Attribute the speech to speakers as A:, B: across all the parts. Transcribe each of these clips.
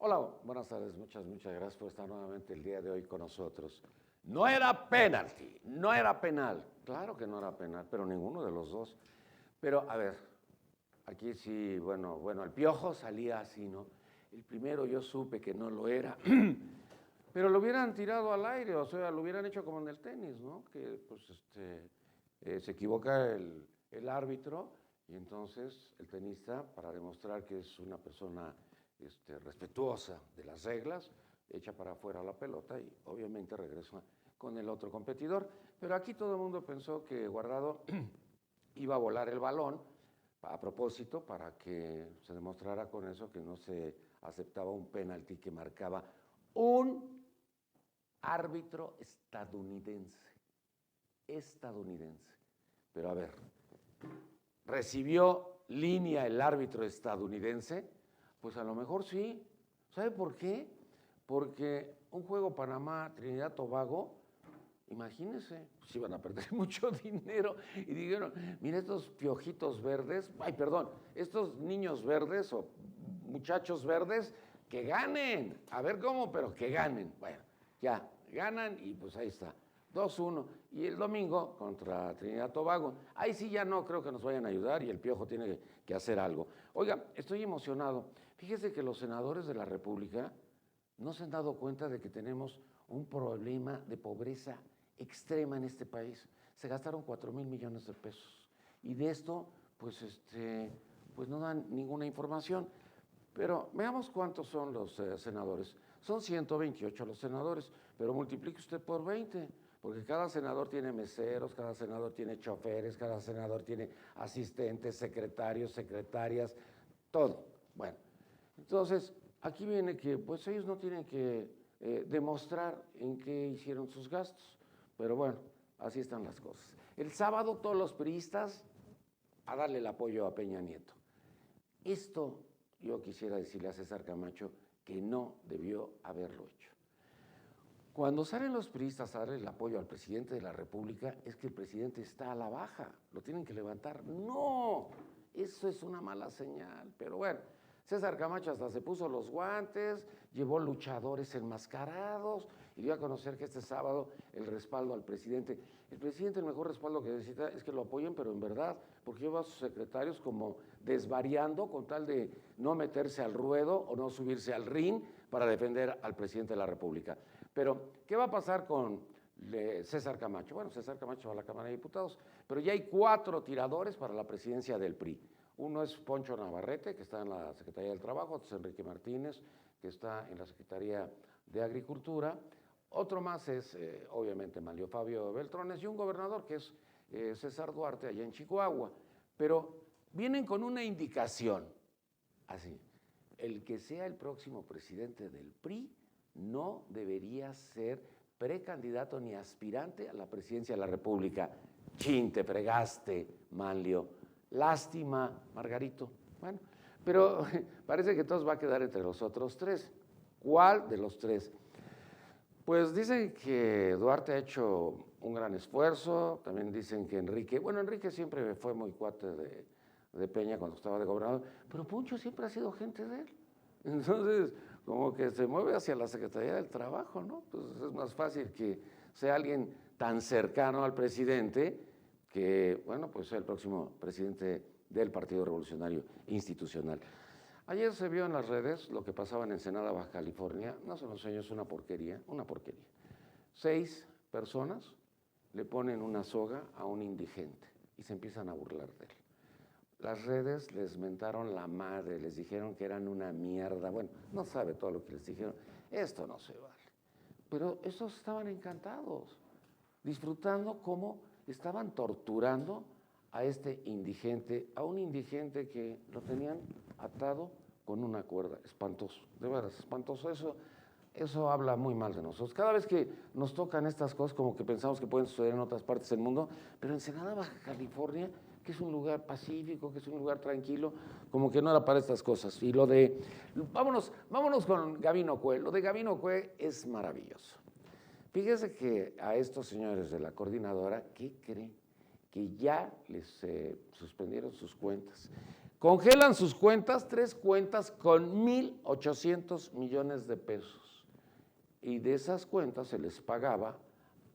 A: Hola, buenas tardes, muchas gracias por estar nuevamente el día de hoy con nosotros. No era penalti, no era penal, claro que no era penal, pero ninguno de los dos. Pero a ver, aquí sí, bueno, el Piojo salía así, ¿no? El primero yo supe que no lo era, pero lo hubieran tirado al aire, o sea, lo hubieran hecho como en el tenis, ¿no? Que pues se equivoca el árbitro y entonces el tenista, para demostrar que es una persona respetuosa de las reglas, echa para afuera la pelota y obviamente regresa con el otro competidor. Pero aquí todo el mundo pensó que Guardado iba a volar el balón a propósito para que se demostrara con eso que no se aceptaba un penalti que marcaba un árbitro estadounidense. Pero a ver, ¿recibió línea el árbitro estadounidense? Pues a lo mejor sí. ¿Sabe por qué? Porque un juego Panamá-Trinidad-Tobago, imagínense, pues iban a perder mucho dinero y dijeron, mira estos piojitos verdes, estos niños verdes o muchachos verdes, que ganen, a ver cómo, pero que ganen. Bueno, ya, ganan y pues ahí está, 2-1. Y el domingo contra Trinidad-Tobago, ahí sí ya no creo que nos vayan a ayudar y el Piojo tiene que hacer algo. Oiga, estoy emocionado. Fíjese que los senadores de la República no se han dado cuenta de que tenemos un problema de pobreza extrema en este país. Se gastaron 4,000 millones de pesos y de esto pues no dan ninguna información. Pero veamos cuántos son los senadores. Son 128 los senadores, pero multiplique usted por 20, porque cada senador tiene meseros, cada senador tiene choferes, cada senador tiene asistentes, secretarios, secretarias, todo. Bueno, entonces aquí viene que pues ellos no tienen que demostrar en qué hicieron sus gastos, pero bueno, así están las cosas. El sábado todos los priistas a darle el apoyo a Peña Nieto. Esto yo quisiera decirle a César Camacho que no debió haberlo hecho. Cuando salen los priistas a darle el apoyo al presidente de la República, es que el presidente está a la baja, lo tienen que levantar. No, eso es una mala señal, pero bueno, César Camacho hasta se puso los guantes, llevó luchadores enmascarados y dio a conocer que este sábado el respaldo al presidente. El presidente el mejor respaldo que necesita es que lo apoyen, pero en verdad, porque lleva a sus secretarios como desvariando con tal de no meterse al ruedo o no subirse al ring para defender al presidente de la República. Pero, ¿qué va a pasar con César Camacho? Bueno, César Camacho va a la Cámara de Diputados, pero ya hay 4 tiradores para la presidencia del PRI. Uno es Poncho Navarrete, que está en la Secretaría del Trabajo, otro es Enrique Martínez, que está en la Secretaría de Agricultura, otro más es, obviamente, Manlio Fabio Beltrones, y un gobernador que es César Duarte, allá en Chihuahua. Pero vienen con una indicación, así, el que sea el próximo presidente del PRI no debería ser precandidato ni aspirante a la presidencia de la República. Chin, te fregaste, Manlio. Lástima, Margarito. Bueno, pero parece que todos va a quedar entre los otros 3. ¿Cuál de los 3? Pues dicen que Duarte ha hecho un gran esfuerzo, también dicen que Enrique siempre fue muy cuate de Peña cuando estaba de gobernador, pero Poncho siempre ha sido gente de él. Entonces, como que se mueve hacia la Secretaría del Trabajo, ¿no? Pues es más fácil que sea alguien tan cercano al presidente que, bueno, pues sea el próximo presidente del Partido Revolucionario Institucional. Ayer se vio en las redes lo que pasaba en Ensenada, Baja California. No se los años, una porquería. 6 personas le ponen una soga a un indigente y se empiezan a burlar de él. Las redes les mentaron la madre, les dijeron que eran una mierda. Bueno, no sabe todo lo que les dijeron. Esto no se vale. Pero estos estaban encantados, disfrutando cómo estaban torturando a este indigente, a un indigente que lo tenían atado con una cuerda. Espantoso, de veras, espantoso. Eso habla muy mal de nosotros. Cada vez que nos tocan estas cosas, como que pensamos que pueden suceder en otras partes del mundo, pero en Ensenada, Baja California, que es un lugar pacífico, que es un lugar tranquilo, como que no era para estas cosas. Y vámonos con Gabino Cue. Lo de Gabino Cue es maravilloso. Fíjese que a estos señores de la coordinadora, ¿qué creen? Que ya les suspendieron sus cuentas. congelan sus cuentas, 3 cuentas con 1,800 millones de pesos. Y de esas cuentas se les pagaba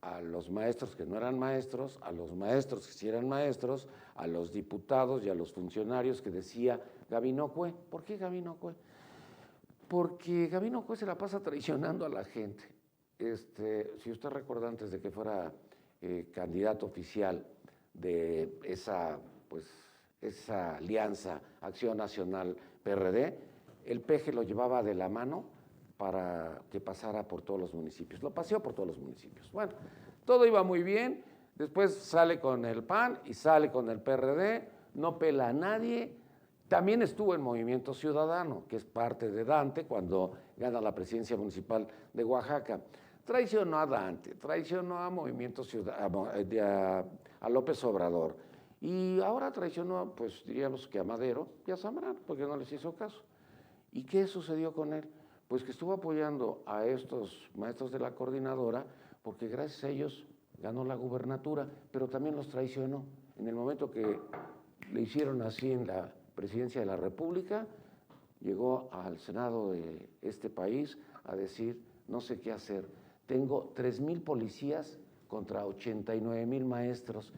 A: a los maestros que no eran maestros, a los maestros que sí eran maestros, a los diputados y a los funcionarios que decía Gabino Cue. ¿Por qué Gabino Cue? Porque Gabino Cue se la pasa traicionando a la gente. Si usted recuerda, antes de que fuera candidato oficial de esa alianza Acción Nacional PRD, el PG lo llevaba de la mano para que pasara por todos los municipios. Lo paseó por todos los municipios. Bueno, todo iba muy bien, después sale con el PAN y sale con el PRD, no pela a nadie. También estuvo en Movimiento Ciudadano, que es parte de Dante, cuando gana la presidencia municipal de Oaxaca. Traicionó a Dante, traicionó a Movimiento Ciudadano, a López Obrador. Y ahora traicionó, pues diríamos que a Madero y a Zambrano, porque no les hizo caso. ¿Y qué sucedió con él? Pues que estuvo apoyando a estos maestros de la coordinadora, porque gracias a ellos ganó la gubernatura, pero también los traicionó. En el momento que le hicieron así en la presidencia de la República, llegó al Senado de este país a decir, no sé qué hacer, tengo 3,000 policías contra 89,000 maestros.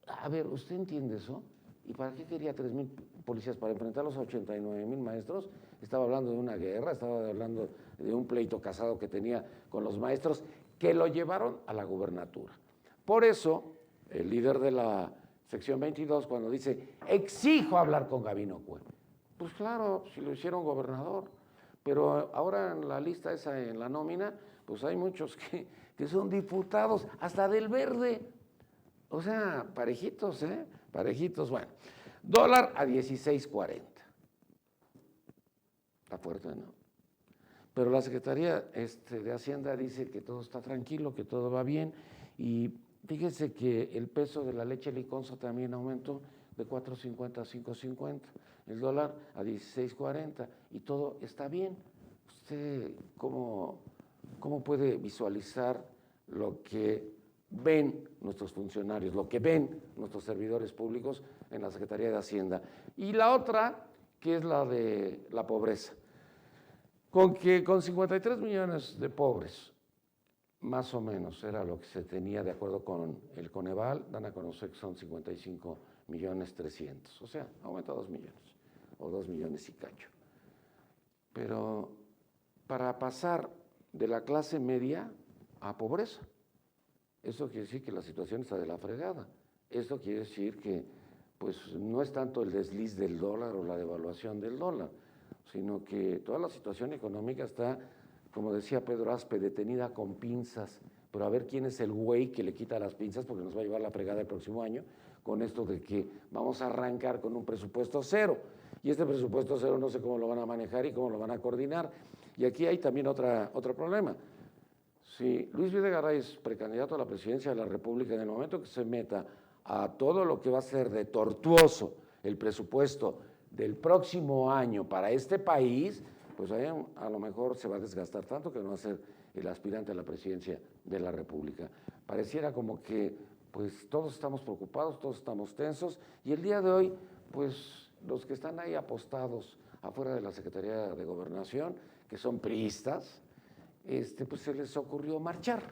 A: A ver, ¿usted entiende eso? ¿Y para qué quería 3,000 policías? ¿Para enfrentar a los 89,000 maestros? Estaba hablando de una guerra, estaba hablando de un pleito casado que tenía con los maestros que lo llevaron a la gubernatura. Por eso, el líder de la sección 22, cuando dice, exijo hablar con Gabino Cue, pues claro, si lo hicieron gobernador, pero ahora en la lista esa, en la nómina, pues hay muchos que son diputados, hasta del Verde. O sea, parejitos, parejitos. Bueno, dólar a 16.40. Está fuerte, ¿no? Pero la Secretaría de Hacienda dice que todo está tranquilo, que todo va bien. Y fíjese que el peso de la leche liconza también aumentó de 4.50 a 5.50. El dólar a 16.40 y todo está bien. ¿Usted cómo puede visualizar lo que ven nuestros funcionarios, lo que ven nuestros servidores públicos en la Secretaría de Hacienda? Y la otra, que es la de la pobreza. Con 53 millones de pobres, más o menos era lo que se tenía de acuerdo con el Coneval, dan a conocer que son 55.300.000, o sea, aumenta 2 millones, o 2 millones y cacho. Pero para pasar de la clase media a pobreza, eso quiere decir que la situación está de la fregada. Esto quiere decir que pues, no es tanto el desliz del dólar o la devaluación del dólar, sino que toda la situación económica está, como decía Pedro Aspe, detenida con pinzas, pero a ver quién es el güey que le quita las pinzas, porque nos va a llevar la fregada el próximo año, con esto de que vamos a arrancar con un presupuesto cero, y este presupuesto cero no sé cómo lo van a manejar y cómo lo van a coordinar. Y aquí hay también otro problema. Si Luis Videgaray es precandidato a la presidencia de la República, en el momento que se meta a todo lo que va a ser de tortuoso el presupuesto del próximo año para este país, pues ahí a lo mejor se va a desgastar tanto que no va a ser el aspirante a la presidencia de la República. Pareciera como que pues todos estamos preocupados, todos estamos tensos, y el día de hoy, pues los que están ahí apostados afuera de la Secretaría de Gobernación, que son priistas, pues se les ocurrió marchar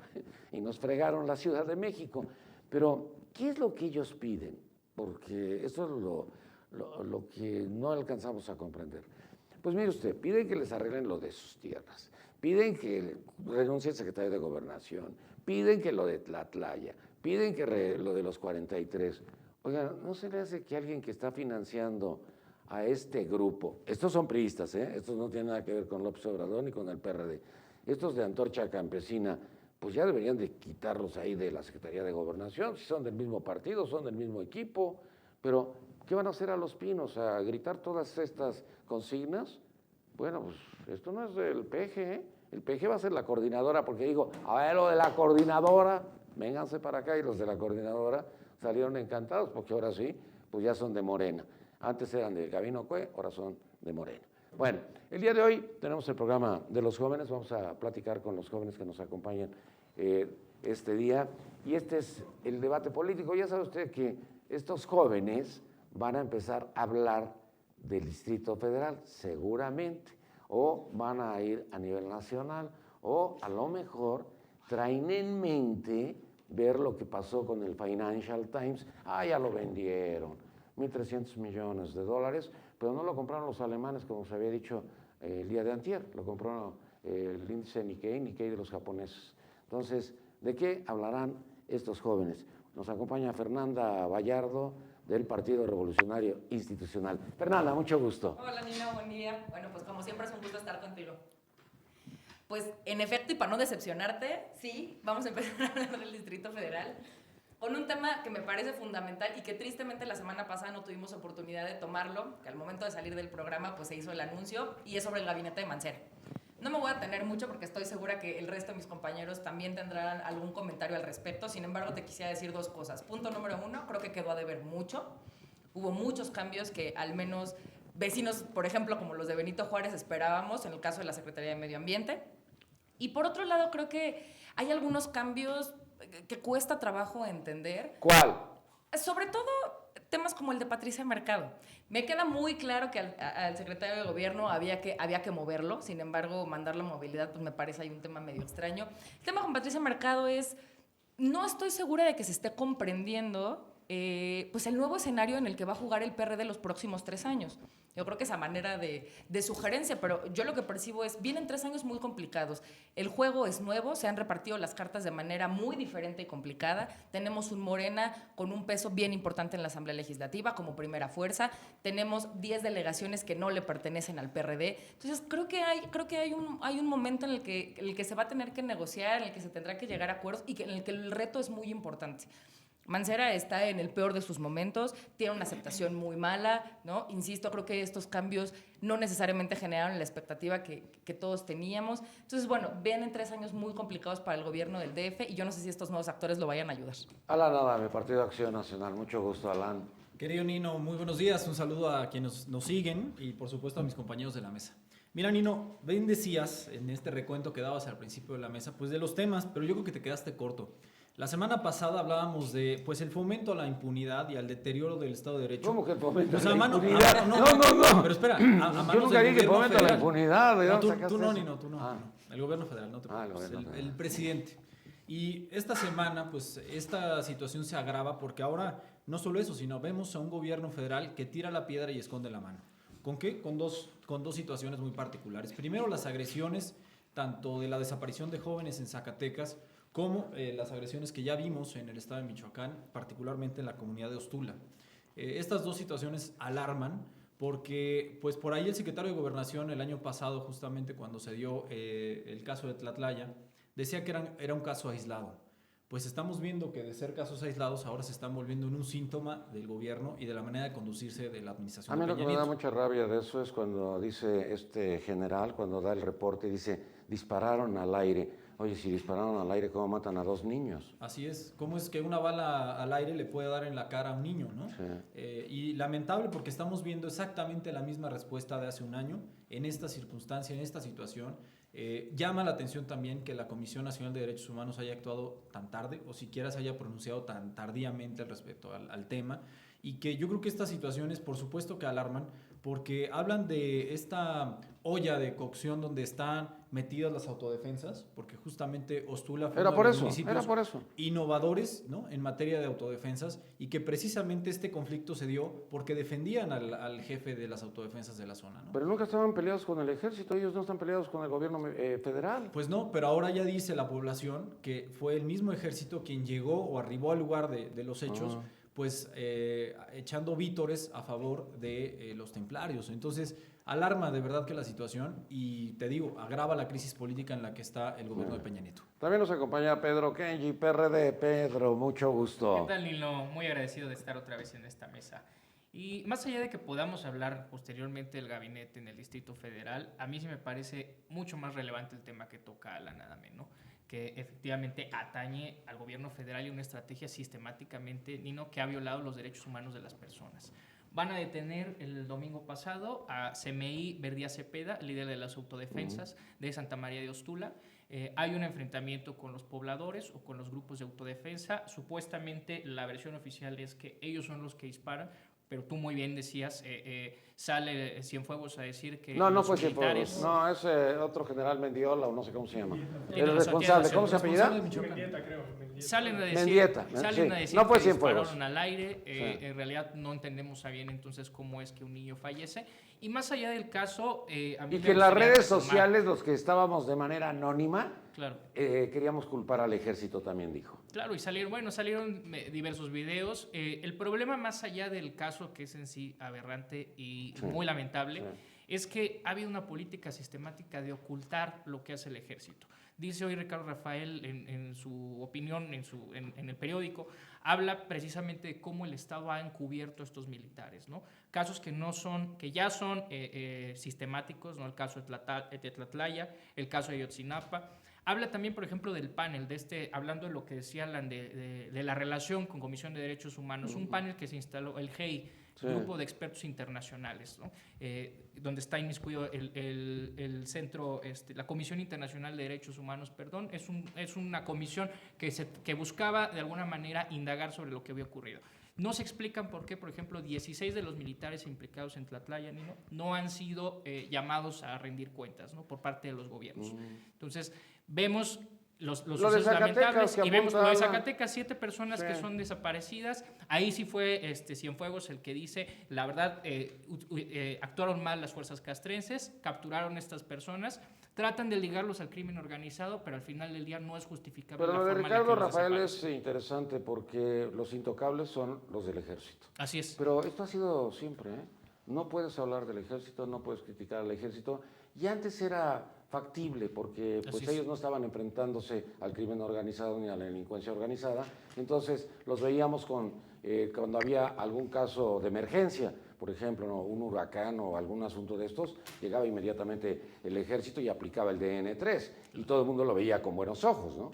A: y nos fregaron la Ciudad de México. Pero, ¿qué es lo que ellos piden? Porque eso es lo que no alcanzamos a comprender. Pues mire usted, piden que les arreglen lo de sus tierras, piden que renuncie el secretario de Gobernación, piden que lo de Tlatlaya, piden que lo de los 43. Oiga, ¿no se le hace que alguien que está financiando a este grupo, estos son priistas, estos no tienen nada que ver con López Obrador ni con el PRD, estos de Antorcha Campesina, pues ya deberían de quitarlos ahí de la Secretaría de Gobernación, si son del mismo partido, son del mismo equipo, pero ¿qué van a hacer a Los Pinos? ¿A gritar todas estas consignas? Bueno, pues esto no es del PG, el PG va a ser la coordinadora, porque digo, a ver, lo de la coordinadora, vénganse para acá, y los de la coordinadora salieron encantados, porque ahora sí, pues ya son de Morena. Antes eran de Gabino Cue, ahora son de Morena. Bueno, el día de hoy tenemos el programa de los jóvenes, vamos a platicar con los jóvenes que nos acompañan este día, y este es el debate político. Ya sabe usted que estos jóvenes van a empezar a hablar del Distrito Federal, seguramente, o van a ir a nivel nacional, o a lo mejor traen en mente ver lo que pasó con el Financial Times. Ya lo vendieron, 1.300 millones de dólares, pero no lo compraron los alemanes, como se había dicho el día de antier, lo compró el índice Nikkei de los japoneses. Entonces, ¿de qué hablarán estos jóvenes? Nos acompaña Fernanda Vallardo, del Partido Revolucionario Institucional. Fernanda, mucho gusto.
B: Hola, Nino, buen día. Bueno, pues como siempre es un gusto estar contigo. Pues en efecto, y para no decepcionarte, sí, vamos a empezar a hablar del Distrito Federal con un tema que me parece fundamental y que tristemente la semana pasada no tuvimos oportunidad de tomarlo, que al momento de salir del programa pues se hizo el anuncio, y es sobre el gabinete de Mancera. No me voy a tener mucho porque estoy segura que el resto de mis compañeros también tendrán algún comentario al respecto. Sin embargo, te quisiera decir dos cosas. Punto número uno, creo que quedó a deber mucho. Hubo muchos cambios que al menos vecinos, por ejemplo, como los de Benito Juárez, esperábamos en el caso de la Secretaría de Medio Ambiente. Y por otro lado, creo que hay algunos cambios que cuesta trabajo entender.
A: ¿Cuál?
B: Sobre todo temas como el de Patricia Mercado. Me queda muy claro que al secretario de Gobierno había que moverlo, sin embargo, mandar la movilidad pues me parece ahí un tema medio extraño. El tema con Patricia Mercado es, no estoy segura de que se esté comprendiendo pues el nuevo escenario en el que va a jugar el PRD los próximos 3 años. Yo creo que esa manera de sugerencia, pero yo lo que percibo es, vienen 3 años muy complicados. El juego es nuevo, se han repartido las cartas de manera muy diferente y complicada. Tenemos un Morena con un peso bien importante en la Asamblea Legislativa como primera fuerza. Tenemos 10 delegaciones que no le pertenecen al PRD. Entonces, creo que hay un momento en el que se va a tener que negociar, en el que se tendrá que llegar a acuerdos y en el que el reto es muy importante. Mancera está en el peor de sus momentos, tiene una aceptación muy mala, ¿no? Insisto, creo que estos cambios no necesariamente generaron la expectativa que todos teníamos. Entonces, bueno, vienen 3 años muy complicados para el gobierno del DF y yo no sé si estos nuevos actores lo vayan a ayudar.
A: Alan Adame, Partido Acción Nacional. Mucho gusto, Alan.
C: Querido Nino, muy buenos días. Un saludo a quienes nos siguen y, por supuesto, a mis compañeros de la mesa. Mira, Nino, bien decías en este recuento que dabas al principio de la mesa, pues de los temas, pero yo creo que te quedaste corto. La semana pasada hablábamos de pues el fomento a la impunidad y al deterioro del Estado de Derecho.
A: ¿Cómo que el fomento
C: pues
A: a la impunidad? No.
C: Pero espera, a manos
A: yo nunca dije fomento a la impunidad.
C: Tú no, Nino, tú no. El gobierno federal, no te preocupes. El presidente. Y esta semana, pues esta situación se agrava porque ahora no solo eso, sino vemos a un gobierno federal que tira la piedra y esconde la mano. ¿Con qué? Con dos situaciones muy particulares. Primero, las agresiones, tanto de la desaparición de jóvenes en Zacatecas, como las agresiones que ya vimos en el estado de Michoacán, particularmente en la comunidad de Ostula. Estas dos situaciones alarman porque pues por ahí el secretario de Gobernación el año pasado, justamente cuando se dio el caso de Tlatlaya, decía que era un caso aislado. Pues estamos viendo que de ser casos aislados ahora se están volviendo en un síntoma del gobierno y de la manera de conducirse de la administración de Peña Nieto.
A: A mí lo que me da mucha rabia de eso es cuando dice este general, cuando da el reporte, dice, dispararon al aire. Oye, si dispararon al aire, ¿cómo matan a 2 niños?
C: Así es. ¿Cómo es que una bala al aire le puede dar en la cara a un niño, no?
A: Sí.
C: Y lamentable porque estamos viendo exactamente la misma respuesta de hace un año en esta circunstancia, en esta situación. Llama la atención también que la Comisión Nacional de Derechos Humanos haya actuado tan tarde o siquiera se haya pronunciado tan tardíamente respecto al tema, y que yo creo que estas situaciones por supuesto que alarman porque hablan de esta olla de cocción donde están metidas las autodefensas, porque justamente Ostula fue uno de los municipios innovadores, ¿no?, en materia de autodefensas, y que precisamente este conflicto se dio porque defendían al jefe de las autodefensas de la zona, ¿no?
A: Pero nunca estaban peleados con el ejército, ellos no están peleados con el gobierno federal.
C: Pues no, pero ahora ya dice la población que fue el mismo ejército quien llegó o arribó al lugar de los hechos, pues echando vítores a favor de los templarios. Entonces, alarma de verdad que la situación, y te digo, agrava la crisis política en la que está el gobierno de Peña Nieto.
A: También nos acompaña Pedro Kenji, PRD. Pedro, mucho gusto.
D: ¿Qué tal, Nilo? Muy agradecido de estar otra vez en esta mesa. Y más allá de que podamos hablar posteriormente del gabinete en el Distrito Federal, a mí sí me parece mucho más relevante el tema que toca Alan Adame, ¿no?, que efectivamente atañe al gobierno federal y una estrategia sistemáticamente, Nino, que ha violado los derechos humanos de las personas. Van a detener el domingo pasado a CMI Verdía Cepeda, líder de las autodefensas de Santa María de Ostula. Hay un enfrentamiento con los pobladores o con los grupos de autodefensa. Supuestamente la versión oficial es que ellos son los que disparan. pero tú muy bien decías, sale Cienfuegos a decir que
A: No
D: los
A: fue
D: militares...
A: Cienfuegos. No, es otro general Mendiola o no sé cómo se llama.
D: Tiene
A: El
D: razón,
A: responsable,
D: tiene
A: ¿cómo se
D: razón.
A: apellida?
C: Mendieta, creo.
D: Salen a decir,
A: Mendieta,
D: salen
A: sí.
D: a decir
A: No fue
D: que
A: Cienfuegos.
D: dispararon al aire.
A: Sí.
D: En realidad no entendemos a bien entonces cómo es que un niño fallece. Y más allá del caso, a mí
A: Y
D: me
A: que en las
D: gustaría
A: redes
D: retomar-
A: sociales, los que estábamos de manera anónima,
D: Claro.
A: queríamos culpar al ejército, también dijo.
D: Claro, y salieron diversos videos. El problema más allá del caso, que es en sí aberrante y
A: Sí,
D: muy lamentable,
A: sí.
D: es que ha habido una política sistemática de ocultar lo que hace el ejército. Dice hoy Ricardo Rafael en su opinión, en el periódico, habla precisamente de cómo el Estado ha encubierto a estos militares, ¿no? Casos que ya son sistemáticos, ¿no? El caso de Tlatlaya, el caso de Ayotzinapa. Habla también, por ejemplo, del panel, hablando de lo que decía Alan, de la relación con Comisión de Derechos Humanos, un panel que se instaló, el GEI,
A: Sí.
D: Grupo de Expertos Internacionales, ¿no? Donde está inmiscuido el centro, la Comisión Internacional de Derechos Humanos, perdón, es una comisión que buscaba de alguna manera indagar sobre lo que había ocurrido. No se explican por qué, por ejemplo, 16 de los militares implicados en Tlatlaya no han sido llamados a rendir cuentas, ¿no? Por parte de los gobiernos. Entonces, vemos los
A: Lo de
D: sucesos
A: Zacatecas,
D: lamentables
A: que
D: y vemos lo de
A: apunta
D: Zacatecas, 7 personas
A: Sí.
D: que son desaparecidas. Ahí sí fue Cienfuegos el que dice, la verdad, actuaron mal las fuerzas castrenses, capturaron a estas personas, tratan de ligarlos al crimen organizado, pero al final del día no es justificable.
A: Pero
D: la
A: lo de
D: forma en la
A: Ricardo
D: que los
A: Rafael
D: desaparecen.
A: es interesante porque los intocables son los del ejército.
D: Así es.
A: Pero esto ha sido siempre, ¿eh? No puedes hablar del ejército, no puedes criticar al ejército. Y antes era factible porque pues,
D: Así es.
A: ellos no estaban enfrentándose al crimen organizado ni a la delincuencia organizada. Entonces los veíamos cuando había algún caso de emergencia, por ejemplo, ¿no? Un huracán o algún asunto de estos, llegaba inmediatamente el ejército y aplicaba el DN3 y todo el mundo lo veía con buenos ojos, ¿no?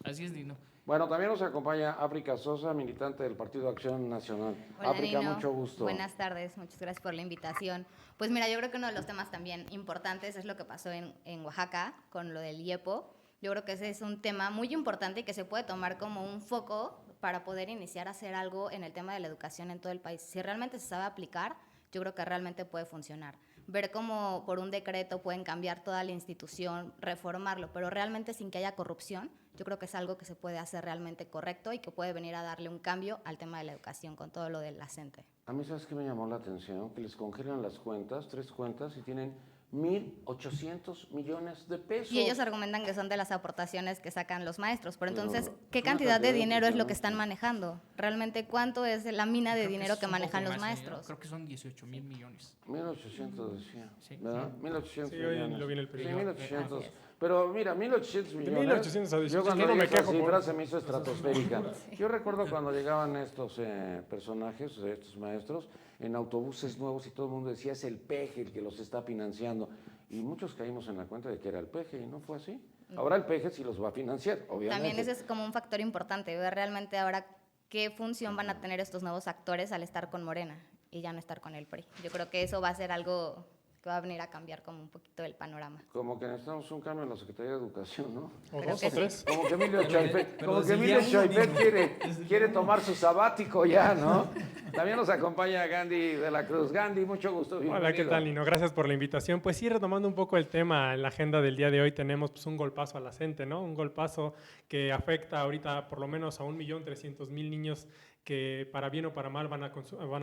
D: Así es, Dino.
A: Bueno, también nos acompaña África Sosa, militante del Partido Acción Nacional.
E: Hola,
A: África,
E: Nino.
A: mucho gusto.
E: Buenas tardes, muchas gracias por la invitación. Pues mira, yo creo que uno de los temas también importantes es lo que pasó en Oaxaca con lo del IEPO. Yo creo que ese es un tema muy importante y que se puede tomar como un foco para poder iniciar a hacer algo en el tema de la educación en todo el país. Si realmente se sabe aplicar, yo creo que realmente puede funcionar. Ver cómo por un decreto pueden cambiar toda la institución, reformarlo, pero realmente sin que haya corrupción, yo creo que es algo que se puede hacer realmente correcto y que puede venir a darle un cambio al tema de la educación con todo lo de la CENTE.
A: A mí, ¿sabes qué me llamó la atención? Que les congelan las cuentas, 3 cuentas, y tienen 1.800 millones de pesos.
E: Y ellos argumentan que son de las aportaciones que sacan los maestros, pero
A: Pero
E: entonces,
A: es
E: ¿qué
A: una
E: cantidad de
A: cantidad
E: dinero es lo que
A: impresionante.
E: están manejando? ¿Realmente cuánto es la mina de
D: Creo
E: dinero
D: es
E: que
D: un
E: manejan
D: poco
E: los
D: más,
E: maestros?
D: Creo que son 18,000 millones.
A: 1.800 decía,
D: Sí.
A: ¿verdad? 1.800
F: Sí, hoy
A: millones.
F: lo vi en el
A: Sí,
F: periódico.
A: 1.800.
E: Así es.
A: Pero mira, 1.800 millones.
F: 1.800 a 18,
A: Yo cuando
F: yo no me
A: vi esa
F: quejo por-
A: cifra se me hizo estratosférica. Yo recuerdo cuando llegaban estos personajes, estos maestros, en autobuses nuevos y todo el mundo decía es el PEJE el que los está financiando. Y muchos caímos en la cuenta de que era el PEJE y no fue así. Ahora el PEJE sí los va a financiar, obviamente.
E: También ese es como un factor importante, ver realmente ahora qué función van a tener estos nuevos actores al estar con Morena y ya no estar con el PRI. Yo creo que eso va a ser algo que va a venir a cambiar como un poquito el panorama.
A: Como que necesitamos un cambio en la Secretaría de Educación, ¿no?
F: O
E: Creo
F: dos
E: que
F: o tres.
A: Como que Emilio Chaipet,
C: pero
A: como que
C: desde el
A: Emilio
C: día uno,
A: Chaipet
C: digo.
A: quiere tomar su sabático ya, ¿no? También nos acompaña Gandhi de la Cruz. Gandhi, mucho gusto.
F: Hola, ¿qué
A: bienvenido.
F: tal, Nino? Gracias por la invitación. Pues sí, retomando un poco el tema, en la agenda del día de hoy tenemos pues, un golpazo a la CENTE, ¿no? Un golpazo que afecta ahorita por lo menos a 1.300.000 niños que para bien o para mal van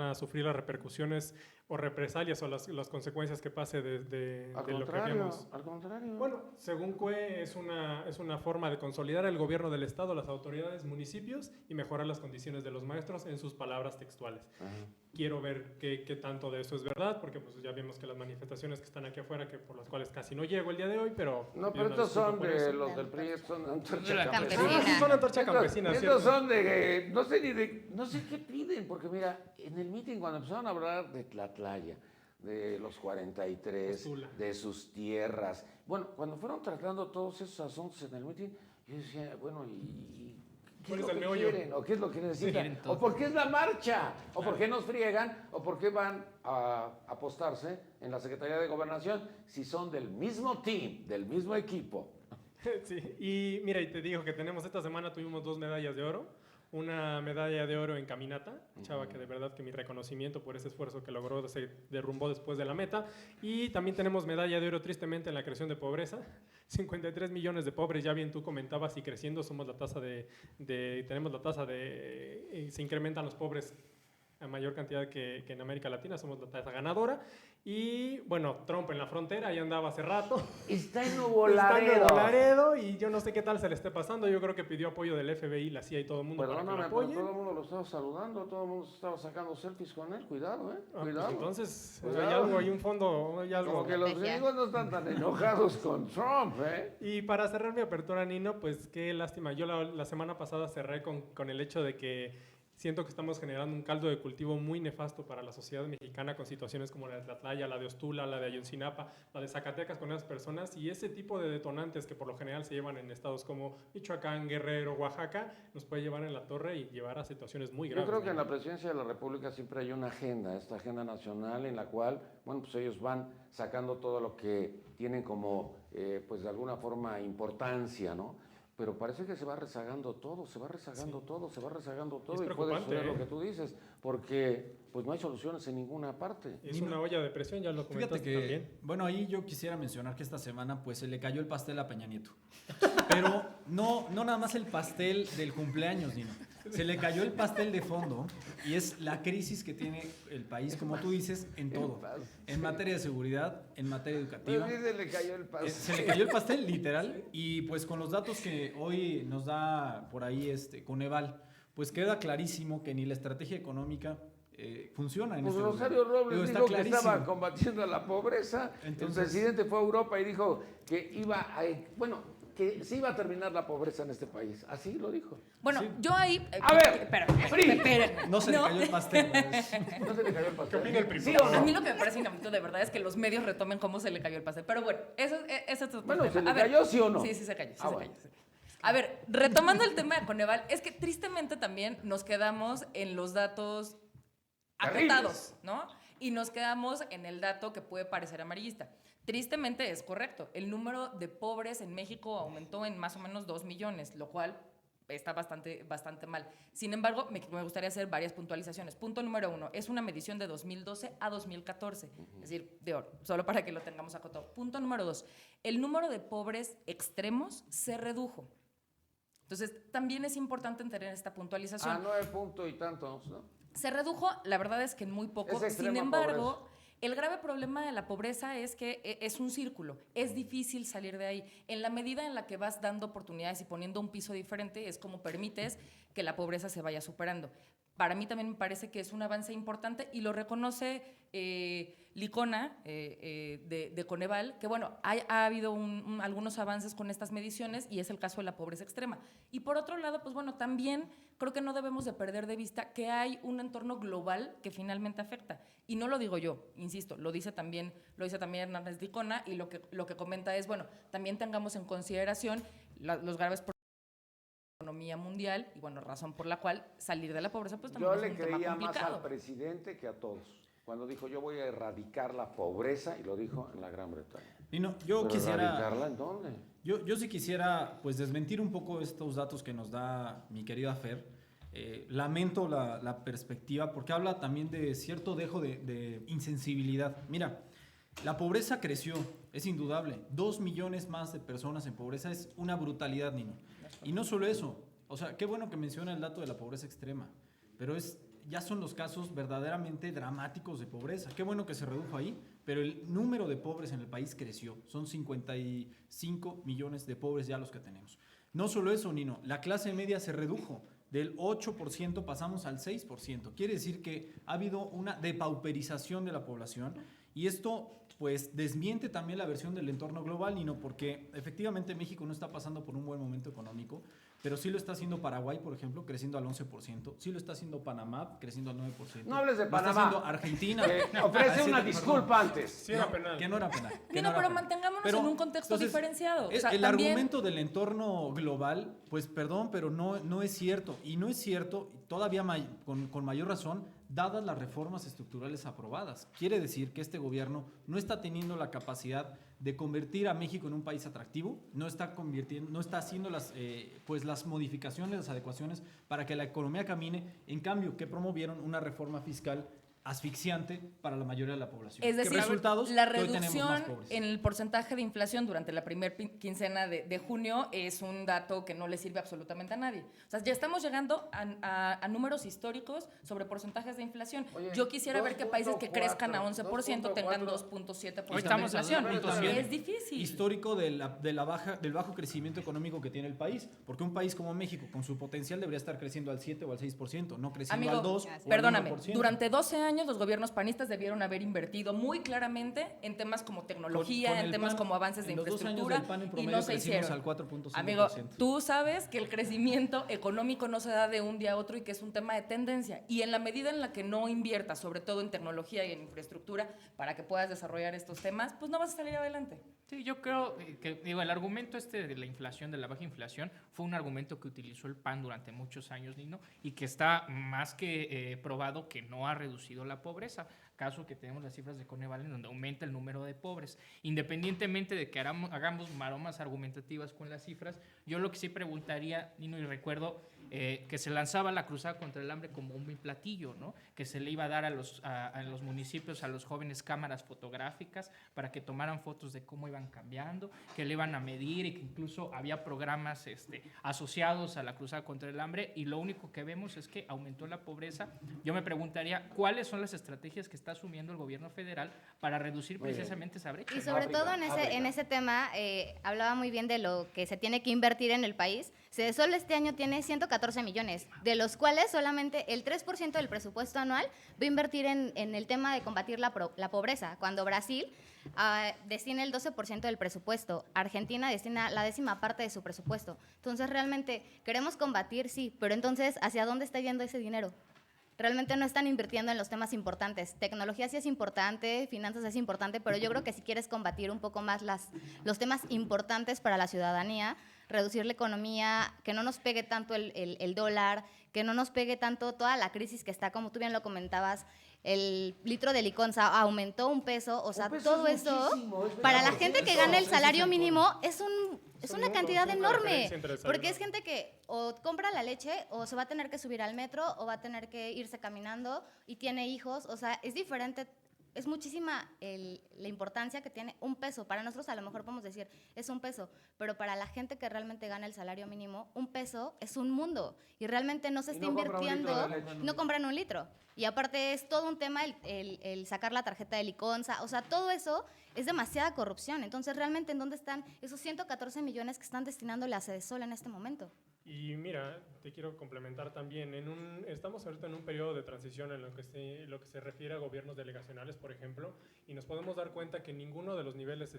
F: a sufrir las repercusiones o represalias o las consecuencias que pase de
A: Al
F: lo que
A: contrario,
F: habíamos.
A: al contrario.
F: Bueno, según CUE es una forma de consolidar el gobierno del Estado, las autoridades, municipios y mejorar las condiciones de los maestros en sus palabras textuales.
A: Ajá.
F: Quiero ver qué tanto de eso es verdad, porque pues ya vimos que las manifestaciones que están aquí afuera, que por las cuales casi no llego el día de hoy, pero...
A: No,
F: pido
A: pero
F: una
A: estos
F: disculpa
A: son
F: por
A: de
F: eso.
A: los del PRI, estos son de antorcha
D: De la
E: campesina.
F: Ah, sí, son antorcha campesina,
A: Estos
F: ¿cierto?
A: son de, no sé ni de, no sé qué piden, porque mira, en el meeting cuando empezaron a hablar de Tlatlaya, de los 43,
F: Tuzula.
A: de sus tierras, bueno, cuando fueron tratando todos esos asuntos en el meeting, yo decía, bueno, ¿y qué
F: ¿Cuál
A: es
F: es
A: lo
F: el
A: que
F: meollo?
A: quieren? ¿O qué es lo que necesitan?
D: quieren todo.
A: ¿O por qué es la marcha? ¿O por qué nos friegan? ¿O por qué van a apostarse en la Secretaría de Gobernación si son del mismo team, del mismo equipo?
F: Sí, y mira, y te digo que esta semana tuvimos 2 medallas de oro. una medalla de oro en caminata, chava que de verdad que mi reconocimiento por ese esfuerzo que logró, se derrumbó después de la meta. Y también tenemos medalla de oro tristemente en la creación de pobreza. 53 millones de pobres, ya bien tú comentabas, y creciendo somos la tasa tenemos la tasa se incrementan los pobres a mayor cantidad que en América Latina, somos la tasa ganadora. Y bueno, Trump en la frontera, ahí andaba hace rato.
A: Está en Nuevo Laredo.
F: Está en Nuevo Laredo y yo no sé qué tal se le esté pasando. Yo creo que pidió apoyo del FBI, la CIA y todo el mundo para que lo apoye.
A: Todo el mundo lo estaba saludando, todo el mundo estaba sacando selfies con él. Cuidado, cuidado.
F: Pues entonces,
A: cuidado.
F: hay un fondo, hay algo.
A: Como que los gringos no están tan enojados con Trump,
F: Y para cerrar mi apertura, Nino, pues qué lástima. Yo la semana pasada cerré con el hecho de que siento que estamos generando un caldo de cultivo muy nefasto para la sociedad mexicana con situaciones como la de Tlatlaya, la de Ostula, la de Ayotzinapa, la de Zacatecas con esas personas, y ese tipo de detonantes que por lo general se llevan en estados como Michoacán, Guerrero, Oaxaca, nos puede llevar en la torre y llevar a situaciones muy graves.
A: Yo creo que en la presidencia de la República siempre hay una agenda, esta agenda nacional en la cual, bueno, pues ellos van sacando todo lo que tienen como, pues de alguna forma, importancia, ¿no? Pero parece que se va rezagando todo, se va rezagando todo, y puede suceder lo que tú dices, porque pues no hay soluciones en ninguna parte.
F: Es una olla de presión, ya lo comentaste también.
C: Bueno, ahí yo quisiera mencionar que esta semana pues se le cayó el pastel a Peña Nieto. Pero no nada más el pastel del cumpleaños, Nino. Se le cayó el pastel de fondo y es la crisis que tiene el país, como tú dices, en todo. En materia de seguridad, en materia educativa.
A: Pero sí se le cayó el pastel.
C: Se le cayó el pastel, literal. Y pues con los datos que hoy nos da por ahí Coneval, pues queda clarísimo que ni la estrategia económica funciona en
A: pues
C: este
A: Rosario
C: momento.
A: Robles dijo que estaba combatiendo la pobreza.
C: Entonces,
A: el presidente fue a Europa y dijo que que se iba a terminar la pobreza en este país. Así lo dijo.
B: Bueno,
C: sí.
B: Yo ahí...
A: A ver,
B: espera.
C: No se le cayó el pastel.
A: No se le cayó el pastel.
F: ¿Qué opina el PRI?
A: ¿Sí o no?
B: A mí lo que me parece inaudito de verdad es que los medios retomen cómo se le cayó el pastel. Pero bueno, eso es otro
A: Bueno,
B: tema.
A: ¿se le cayó sí o no?
B: Sí, se cayó.
A: Bueno.
B: A ver, retomando el tema de Coneval, es que tristemente también nos quedamos en los datos acotados, ¿no? Y nos quedamos en el dato que puede parecer amarillista. Tristemente es correcto. El número de pobres en México aumentó en más o menos 2 millones, lo cual está bastante mal. Sin embargo, me gustaría hacer varias puntualizaciones. Punto número 1, es una medición de 2012 a 2014, es decir, de oro, solo para que lo tengamos acotado. Punto número 2, el número de pobres extremos se redujo. Entonces, también es importante tener esta puntualización.
A: A 9 puntos y tantos, ¿no?
B: Se redujo, la verdad es que en muy poco. Sin embargo, el grave problema de la pobreza es que es un círculo, es difícil salir de ahí. En la medida en la que vas dando oportunidades y poniendo un piso diferente, es como permites que la pobreza se vaya superando. Para mí también me parece que es un avance importante y lo reconoce Licona de Coneval, que bueno, ha habido algunos avances con estas mediciones y es el caso de la pobreza extrema. Y por otro lado, pues bueno, también creo que no debemos de perder de vista que hay un entorno global que finalmente afecta. Y no lo digo yo, insisto, lo dice también Hernández Licona, y lo que comenta es, bueno, también tengamos en consideración los graves problemas de la economía mundial y bueno, razón por la cual salir de la pobreza pues también es un tema complicado.
A: Yo le creía más al presidente que a todos, cuando dijo yo voy a erradicar la pobreza, y lo dijo en la Gran Bretaña.
C: Y no, yo quisiera...
A: ¿Erradicarla en dónde?
C: Yo sí quisiera pues desmentir un poco estos datos que nos da mi querida Fer. Lamento la perspectiva porque habla también de cierto dejo de insensibilidad. Mira, la pobreza creció, es indudable. 2 millones más de personas en pobreza es una brutalidad, Nino. Y no solo eso, o sea, qué bueno que menciona el dato de la pobreza extrema, pero ya son los casos verdaderamente dramáticos de pobreza. Qué bueno que se redujo ahí, pero el número de pobres en el país creció. Son 55 millones de pobres ya los que tenemos. No solo eso, Nino, la clase media se redujo. Del 8% pasamos al 6%. Quiere decir que ha habido una depauperización de la población y esto pues desmiente también la versión del entorno global, Nino, porque efectivamente México no está pasando por un buen momento económico, pero sí lo está haciendo Paraguay, por ejemplo, creciendo al 11%, sí lo está haciendo Panamá, creciendo al 9%.
A: No hables de Panamá.
C: Lo está haciendo Argentina.
A: Ofrece una disculpa antes.
F: Sí, era penal.
C: Que no era penal.
B: Pero mantengámonos en un contexto diferenciado.
C: O sea, el argumento del entorno global, pues perdón, pero no es cierto. Y no es cierto, todavía con mayor razón, dadas las reformas estructurales aprobadas. Quiere decir que este gobierno no está teniendo la capacidad de convertir a México en un país atractivo, no está haciendo las modificaciones, las adecuaciones para que la economía camine. En cambio, que promovieron una reforma fiscal asfixiante para la mayoría de la población.
B: Es decir,
C: resultados
B: la
C: que hoy tenemos más
B: reducción
C: pobres.
B: en el porcentaje de inflación durante la primera quincena de junio es un dato que no le sirve absolutamente a nadie. O sea, ya estamos llegando a números históricos sobre porcentajes de inflación.
A: Oye,
B: yo quisiera ver que países que crezcan a 11% tengan 2.7% de
D: estamos a
B: inflación.
D: 2.7.
B: Es difícil.
C: Histórico del bajo crecimiento económico que tiene el país, porque un país como México, con su potencial, debería estar creciendo al 7 o al 6%, no creciendo al 2 o al 1%.
B: Perdóname, durante 12 años los gobiernos panistas debieron haber invertido muy claramente en temas como tecnología, en temas como avances de infraestructura, y no se hicieron.
C: Al 4.5%.
B: Amigo, tú sabes que el crecimiento económico no se da de un día a otro y que es un tema de tendencia. Y en la medida en la que no inviertas, sobre todo en tecnología y en infraestructura, para que puedas desarrollar estos temas, pues no vas a salir adelante.
D: Sí, yo creo que el argumento de la inflación, de la baja inflación, fue un argumento que utilizó el PAN durante muchos años, Nino, y que está más que probado que no ha reducido la pobreza. Caso que tenemos las cifras de Coneval en donde aumenta el número de pobres. Independientemente de que hagamos maromas argumentativas con las cifras, yo lo que sí preguntaría, Nino, y recuerdo que se lanzaba la cruzada contra el hambre como un platillo, ¿no? Que se le iba a dar a los municipios, a los jóvenes, cámaras fotográficas para que tomaran fotos de cómo iban cambiando, que le iban a medir y que incluso había programas asociados a la cruzada contra el hambre, y lo único que vemos es que aumentó la pobreza. Yo me preguntaría cuáles son las estrategias que está asumiendo el gobierno federal para reducir precisamente esa brecha.
E: Y sobre todo en ese tema, hablaba muy bien de lo que se tiene que invertir en el país. Solo este año tiene 114 millones, de los cuales solamente el 3% del presupuesto anual va a invertir en el tema de combatir la pobreza, cuando Brasil destina el 12% del presupuesto, Argentina destina la 10ª parte de su presupuesto. Entonces, realmente, queremos combatir, sí, pero entonces, ¿hacia dónde está yendo ese dinero? Realmente no están invirtiendo en los temas importantes. Tecnología sí es importante, finanzas es importante, pero yo creo que si quieres combatir un poco más los temas importantes para la ciudadanía, reducir la economía, que no nos pegue tanto el dólar, que no nos pegue tanto toda la crisis que está, como tú bien lo comentabas, el litro de Liconza aumentó $1, o sea, todo eso, para la gente que gana el salario mínimo, es una cantidad enorme, porque es gente que o compra la leche, o se va a tener que subir al metro, o va a tener que irse caminando, y tiene hijos, o sea, es diferente. Es muchísima la importancia que tiene $1. Para nosotros a lo mejor podemos decir, es $1, pero para la gente que realmente gana el salario mínimo, $1 es un mundo. Y realmente no se está invirtiendo, no compran un litro. Y aparte es todo un tema el sacar la tarjeta de Liconza, o sea, todo eso es demasiada corrupción. Entonces, realmente, ¿en dónde están esos 114 millones que están destinándole a Sedesol en este momento?
F: Y mira, te quiero complementar también. Estamos ahorita en un periodo de transición en lo que se refiere a gobiernos delegacionales, por ejemplo, y nos podemos dar cuenta que ninguno de los niveles,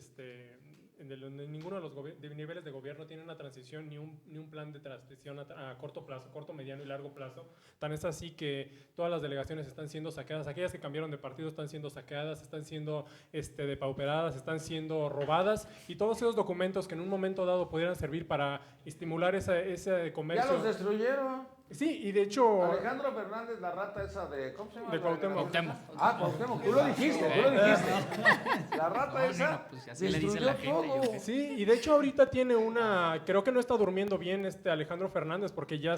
F: niveles de gobierno tiene una transición ni un plan de transición a corto plazo, corto, mediano y largo plazo. Tan es así que todas las delegaciones están siendo saqueadas. Aquellas que cambiaron de partido están siendo saqueadas, están siendo depauperadas, están siendo robadas, y todos esos documentos que en un momento dado pudieran servir para estimular ese comercio.
A: Ya los destruyeron.
F: Sí, y de hecho...
A: Alejandro Fernández, la rata esa de... ¿Cómo se llama?
F: De Cuauhtémoc.
A: Cuauhtémoc, tú lo dijiste. La rata esa
D: pues así le dice la gente,
A: todo.
F: Sí, y de hecho ahorita tiene creo que no está durmiendo bien Alejandro Fernández, porque ya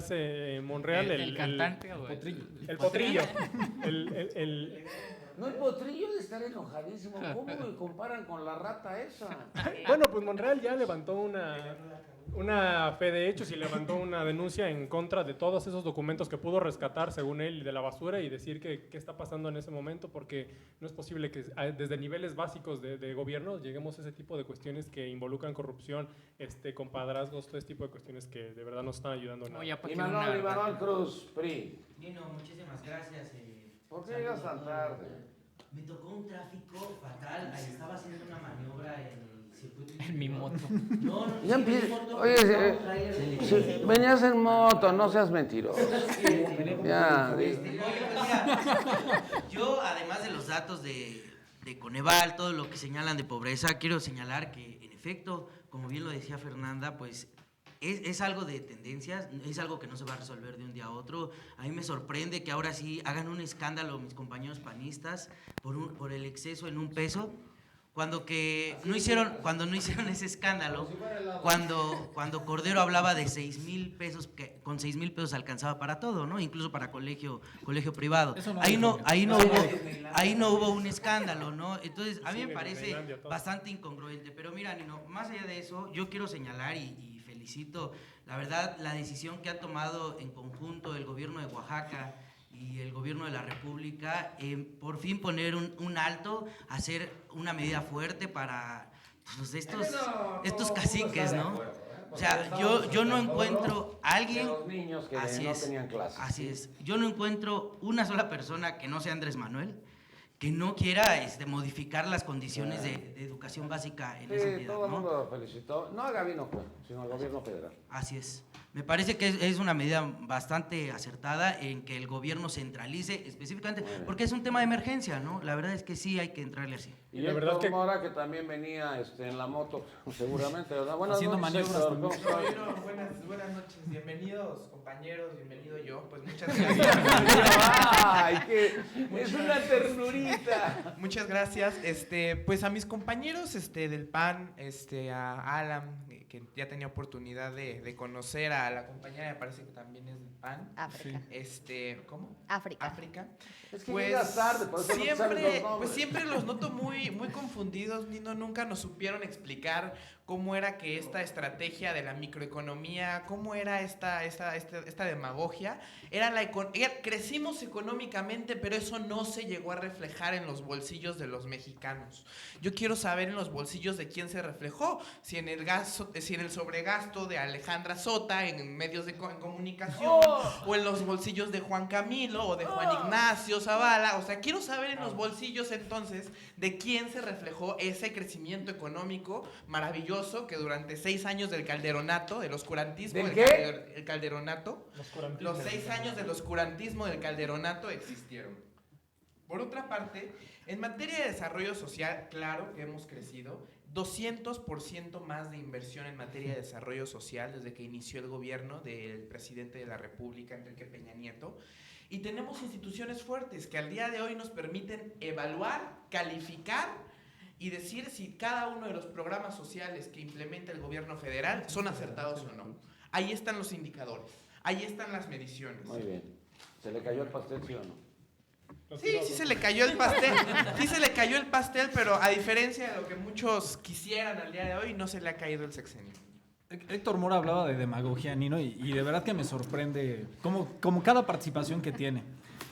F: Monreal...
D: El cantante o
F: el potrillo.
A: No, el potrillo de estar enojadísimo. ¿Cómo me comparan con la rata esa?
F: Bueno, pues Monreal ya levantó una fe de hechos y levantó una denuncia en contra de todos esos documentos que pudo rescatar, según él, de la basura, y decir qué está pasando en ese momento, porque no es posible que desde niveles básicos de gobierno lleguemos a ese tipo de cuestiones que involucran corrupción, compadrazgos, todo ese tipo de cuestiones que de verdad no están ayudando a nada.
A: Imanol Cruz, PRI.
G: Nino, muchísimas gracias.
A: ¿Por qué llegas tan tarde?
G: Me tocó un tráfico fatal. Ahí estaba haciendo una maniobra en el circuito.
D: En mi moto.
G: No,
A: Ya
G: sí,
A: empieza.
G: moto,
A: Oye, venías en moto, no seas mentiroso. Ya.
G: Oye, pues mira, yo, además de los datos de Coneval, todo lo que señalan de pobreza, quiero señalar que, en efecto, como bien lo decía Fernanda, pues es algo de tendencias, es algo que no se va a resolver de un día a otro. A mí me sorprende que ahora sí hagan un escándalo mis compañeros panistas por el exceso en 1 peso. Cuando no hicieron ese escándalo, cuando Cordero hablaba de 6,000 pesos, que con 6,000 pesos alcanzaba para todo, ¿no? Incluso para colegio privado. Ahí no hubo un escándalo, ¿no? Entonces, a mí me parece bastante incongruente. Pero mira, Nino, más allá de eso, yo quiero señalar y felicito, la verdad, la decisión que ha tomado en conjunto el gobierno de Oaxaca y el gobierno de la República, por fin poner un alto, hacer una medida fuerte para pues, estos caciques, ¿no? O sea, yo no encuentro a alguien...
A: De los niños que no tenían clases.
G: Así es. Yo no encuentro una sola persona que no sea Andrés Manuel que no quiera modificar las condiciones de educación básica en esa entidad,
A: todo el mundo lo felicitó. No a Gabino, sino al gobierno federal.
G: Así es. Me parece que es una medida bastante acertada en que el gobierno centralice específicamente, porque es un tema de emergencia, ¿no? La verdad es que sí hay que entrarle así.
A: Y la verdad que Mora, que también venía en la moto, seguramente, ¿verdad?
C: Haciendo maniobras.
H: Buenas noches, bienvenidos compañeros, bienvenido yo, pues muchas gracias.
A: ¡Ay, es una ternurita!
H: Muchas gracias, pues a mis compañeros del PAN, a Alan, que ya tenía oportunidad de conocer a la compañera, me parece que también es del PAN.
E: África.
H: ¿Cómo?
E: África.
A: Es que llegas tarde, por eso no sabes los nombres.
H: Pues siempre los noto muy confundidos, Nino, nunca nos supieron explicar cómo era que esta estrategia de la microeconomía, cómo era esta demagogia, crecimos económicamente, pero eso no se llegó a reflejar en los bolsillos de los mexicanos. Yo quiero saber en los bolsillos de quién se reflejó, si en el sobregasto de Alejandra Sota en medios de comunicación, o en los bolsillos de Juan Camilo o de Juan Ignacio Zavala. O sea, quiero saber en los bolsillos entonces de quién se reflejó ese crecimiento económico maravilloso que durante 6 años del calderonato, del oscurantismo, el calderonato, los 6 años del oscurantismo del calderonato existieron. Por otra parte, en materia de desarrollo social, claro que hemos crecido, 200% más de inversión en materia de desarrollo social desde que inició el gobierno del presidente de la República, Enrique Peña Nieto, y tenemos instituciones fuertes que al día de hoy nos permiten evaluar, calificar y decir si cada uno de los programas sociales que implementa el gobierno federal son acertados o no. Ahí están los indicadores, ahí están las mediciones.
A: Muy bien. ¿Se le cayó el pastel, sí o no?
H: Sí se le cayó el pastel. Sí se le cayó el pastel, pero a diferencia de lo que muchos quisieran al día de hoy, no se le ha caído el sexenio.
C: Héctor Mora hablaba de demagogia, Nino, y de verdad que me sorprende como cada participación que tiene.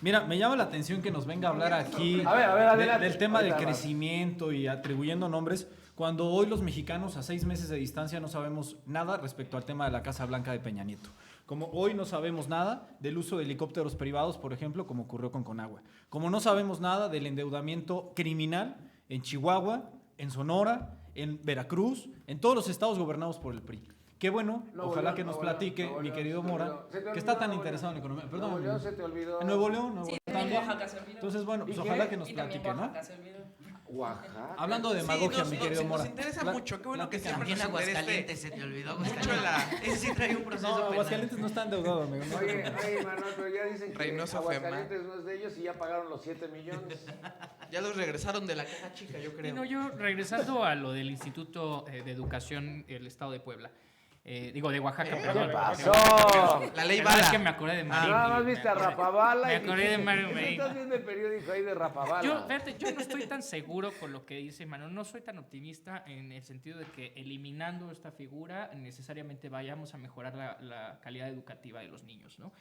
C: Mira, me llama la atención que nos venga a hablar aquí del tema del crecimiento y atribuyendo nombres, cuando hoy los mexicanos a 6 meses de distancia no sabemos nada respecto al tema de la Casa Blanca de Peña Nieto. Como hoy no sabemos nada del uso de helicópteros privados, por ejemplo, como ocurrió con Conagua. Como no sabemos nada del endeudamiento criminal en Chihuahua, en Sonora, en Veracruz, en todos los estados gobernados por el PRI. Qué bueno, ojalá que nos platique mi querido Mora, que está tan interesado en la economía. Perdón,
A: Nuevo León se te olvidó.
C: En Nuevo León,
B: Sí,
C: también.
B: en Oaxaca se olvidó.
C: Entonces, bueno, pues ojalá que nos platique, ¿no?
A: Oaxaca.
C: Hablando de demagogia, mi querido Mora.
H: Nos interesa mucho, qué bueno que siempre
G: También
H: nos interese
G: Aguascalientes, se te olvidó
H: mucho
G: Aguascalientes. Ese sí trae un proceso
C: No,
G: penal.
C: Aguascalientes no está endeudado, amigo.
A: Oye, Manuel, pero ya dicen que
H: Reynoso
A: Aguascalientes no es de ellos y ya pagaron los 7 millones.
H: Ya los regresaron de la caja chica, yo creo.
D: No, yo regresando a lo del Instituto de Educación del Estado de Puebla. De Oaxaca, perdón.
A: ¿Qué pasó?
H: La ley
D: Perdón,
H: Bala.
D: es que me acordé de Marín.
A: Nada más viste a Rapabala.
D: Me acordé de Mario Marín.
A: Estás viendo el periódico ahí de Rapabala.
D: Yo no estoy tan seguro con lo que dice Manuel, no soy tan optimista en el sentido de que eliminando esta figura necesariamente vayamos a mejorar la calidad educativa de los niños, ¿no?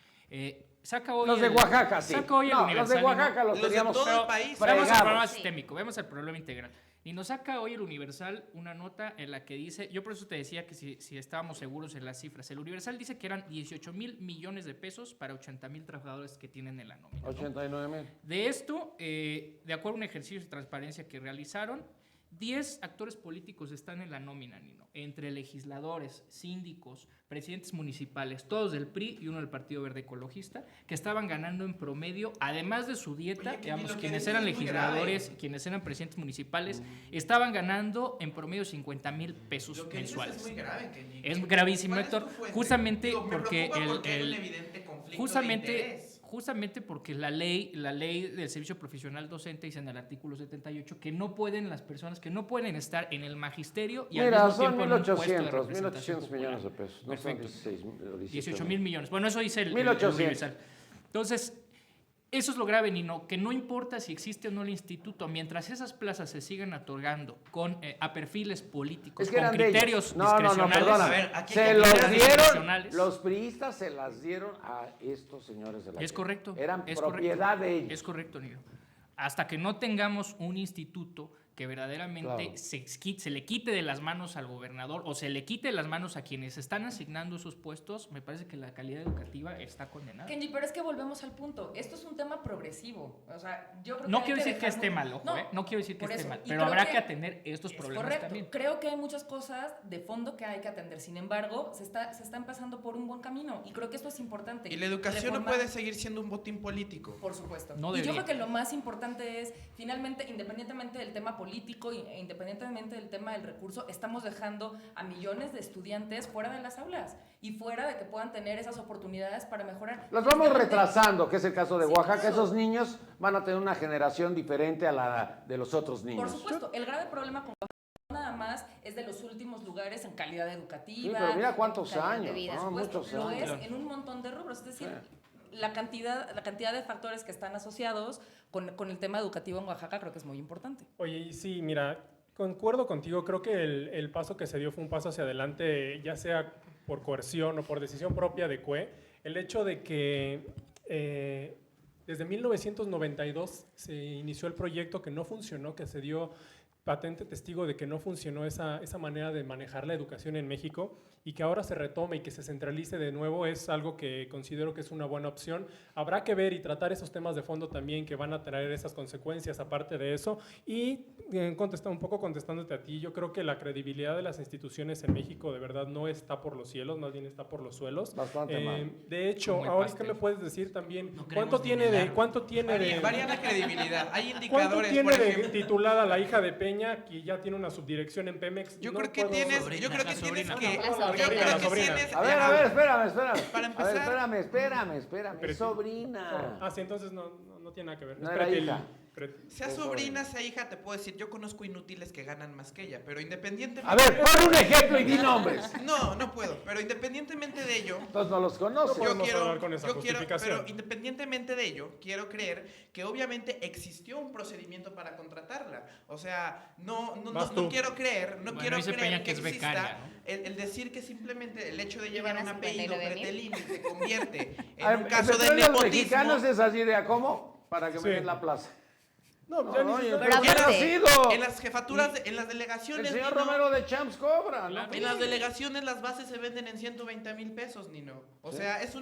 D: Saca hoy
A: Los de Oaxaca, sí.
D: Saca hoy el
A: No,
D: Universal.
A: los de Oaxaca los
H: Los de
A: teníamos
H: todo el país.
D: Vamos al
A: fregados.
D: problema
E: Sí.
D: sistémico, vemos el problema integral. Y nos saca hoy el Universal una nota en la que dice, yo por eso te decía que si estábamos seguros en las cifras, el Universal dice que eran 18,000 millones de pesos para 80,000 trabajadores que tienen en la nómina, ¿no?
A: 89,000.
D: De esto, de acuerdo a un ejercicio de transparencia que realizaron, 10 actores políticos están en la nómina, Nino, entre legisladores, síndicos, presidentes municipales, todos del PRI y uno del Partido Verde Ecologista, que estaban ganando en promedio, además de su dieta,
H: Oye,
D: digamos,
H: lo que
D: quienes
H: dices
D: eran
H: es muy
D: legisladores,
H: grave.
D: quienes eran presidentes municipales, estaban ganando en promedio 50,000 pesos
H: Lo que dices
D: mensuales.
H: es muy grave, Kenny.
D: Es gravísimo,
H: ¿Cuál es tu
D: Héctor,
H: fuente?
D: justamente
H: Digo, me
D: porque
H: preocupa porque hay un evidente conflicto de interés.
D: Justamente porque la ley del servicio profesional docente dice en el artículo 78 que no pueden las personas que no pueden estar en el magisterio y al
A: Mira,
D: mismo
A: son
D: tiempo en un puesto de
A: 1.800
D: representación popular.
A: millones de pesos. No
D: Perfecto.
A: son 16 o
D: 18,000 millones. Bueno, eso dice el
A: 1.800.
D: Universal. Entonces, eso es lo grave, Nino, que no importa si existe o no el instituto, mientras esas plazas se sigan otorgando a perfiles políticos,
A: Es que
D: con
A: eran de ellos.
D: criterios
A: No,
D: discrecionales.
A: perdona.
G: A ver, aquí
A: Se
G: hay que
A: los
G: aclarar
A: dieron,
D: discrecionales.
A: los priistas se las dieron a estos señores de la
D: Es
A: tele.
D: correcto.
A: Eran
D: es
A: propiedad
D: correcto,
A: de ellos.
D: Es correcto, Nino. Hasta que no tengamos un instituto que verdaderamente
A: Claro.
D: se le quite de las manos al gobernador o se le quite de las manos a quienes están asignando esos puestos, me parece que la calidad educativa está condenada.
B: Kenji, pero es que volvemos al punto. Esto es un tema progresivo. O sea, yo creo que
D: No
B: hay
D: quiero decir que
B: dejar
D: esté
B: muy-
D: mal, ojo, no quiero decir que
B: por
D: esté
B: eso.
D: mal,
B: Y
D: pero
B: creo
D: habrá que atender estos
B: es
D: problemas
B: correcto.
D: también.
B: Creo que hay muchas cosas de fondo que hay que atender. Sin embargo, se está empezando por un buen camino y creo que esto es importante.
H: Y la educación no
B: Reformar-
H: puede seguir siendo un botín político.
B: Por supuesto.
D: No
B: y yo
D: debería.
B: creo que lo más importante es, finalmente, independientemente del tema político e independientemente del tema del recurso, estamos dejando a millones de estudiantes fuera de las aulas y fuera de que puedan tener esas oportunidades para mejorar.
A: Los vamos
B: Justamente-
A: retrasando, que es el caso de
B: Sí,
A: Oaxaca.
B: claro.
A: Esos niños van a tener una generación diferente a la de los otros niños.
B: Por supuesto, el grave problema con Oaxaca no nada más es de los últimos lugares en calidad educativa.
A: Sí, pero mira cuántos
B: en calidad
A: años,
B: de vida.
A: ¿no?
B: Por supuesto,
A: Muchos
B: lo
A: años.
B: es en un montón de rubros. Es decir, la cantidad de factores que están asociados con el tema educativo en Oaxaca creo que es muy importante.
F: Oye, y sí, mira, concuerdo contigo, creo que el paso que se dio fue un paso hacia adelante, ya sea por coerción o por decisión propia de CUE. El hecho de que desde 1992 se inició el proyecto que no funcionó, que se dio patente testigo de que no funcionó esa manera de manejar la educación en México, y que ahora se retome y que se centralice de nuevo es algo que considero que es una buena opción. Habrá que ver y tratar esos temas de fondo también que van a traer esas consecuencias aparte de eso. Y un poco contestándote a ti, yo creo que la credibilidad de las instituciones en México de verdad no está por los cielos, más bien está por los suelos.
A: Bastante mal.
F: De hecho,
D: Como el
F: ahora
D: pastel.
F: ¿qué me puedes decir también?
G: No
F: ¿Cuánto
G: creemos
F: tiene
G: ni
F: de
G: milagro.
F: cuánto tiene de
H: Varía la credibilidad. Hay
F: ¿Cuánto
H: indicadores,
F: tiene
H: por
F: de
H: ejemplo.
F: titulada la hija de Peña, que ya tiene una subdirección en Pemex?
H: Yo
F: No
H: creo que
F: puedo-
H: tienes,
G: sobrina,
H: yo creo que
D: la
H: tienes
D: sobrina.
H: que,
E: La
H: yo
E: sobrina.
H: creo
F: La
H: que
F: sobrina.
H: tienes.
A: A ver, espérame.
H: Para
A: A
H: empezar-
A: ver, espérame.
F: Pero-
A: Es sobrina.
F: Ah, sí, entonces no tiene nada que ver.
A: No
F: Es
A: era
F: pretel-
A: hija.
H: Sea
A: Es
H: sobrina, sea hija, te puedo decir, yo conozco inútiles que ganan más que ella, pero independientemente...
A: A ver, pon un ejemplo y di nombres.
H: No puedo, pero independientemente de ello...
A: Entonces no los conoces.
F: No podemos hablar con esa
H: yo quiero,
F: justificación.
H: pero independientemente de ello, quiero creer que obviamente existió un procedimiento para contratarla. O sea, no
F: Vas tú.
H: quiero creer,
D: Bueno, dice Peña que es
H: exista
D: becaria, ¿no?
H: el decir que simplemente el hecho de llevar un
E: ganas
H: apellido
E: 59,000.
H: Pretelini se convierte
A: A
H: en un
A: ver,
H: caso de
A: Petróleos
H: nepotismo.
A: Mexicanos es así de a cómo para que
F: Sí.
A: me den la plaza.
F: No, ya ni
A: Oye,
F: siquiera-
A: pero ¿quién ha
E: aparte-
A: sido?
H: En las jefaturas, en las
A: El
H: delegaciones,
A: señor
H: Nino,
A: Romero de Champs cobra, ¿no?
H: en las delegaciones las bases se venden en 120,000 pesos, Nino. O sea, es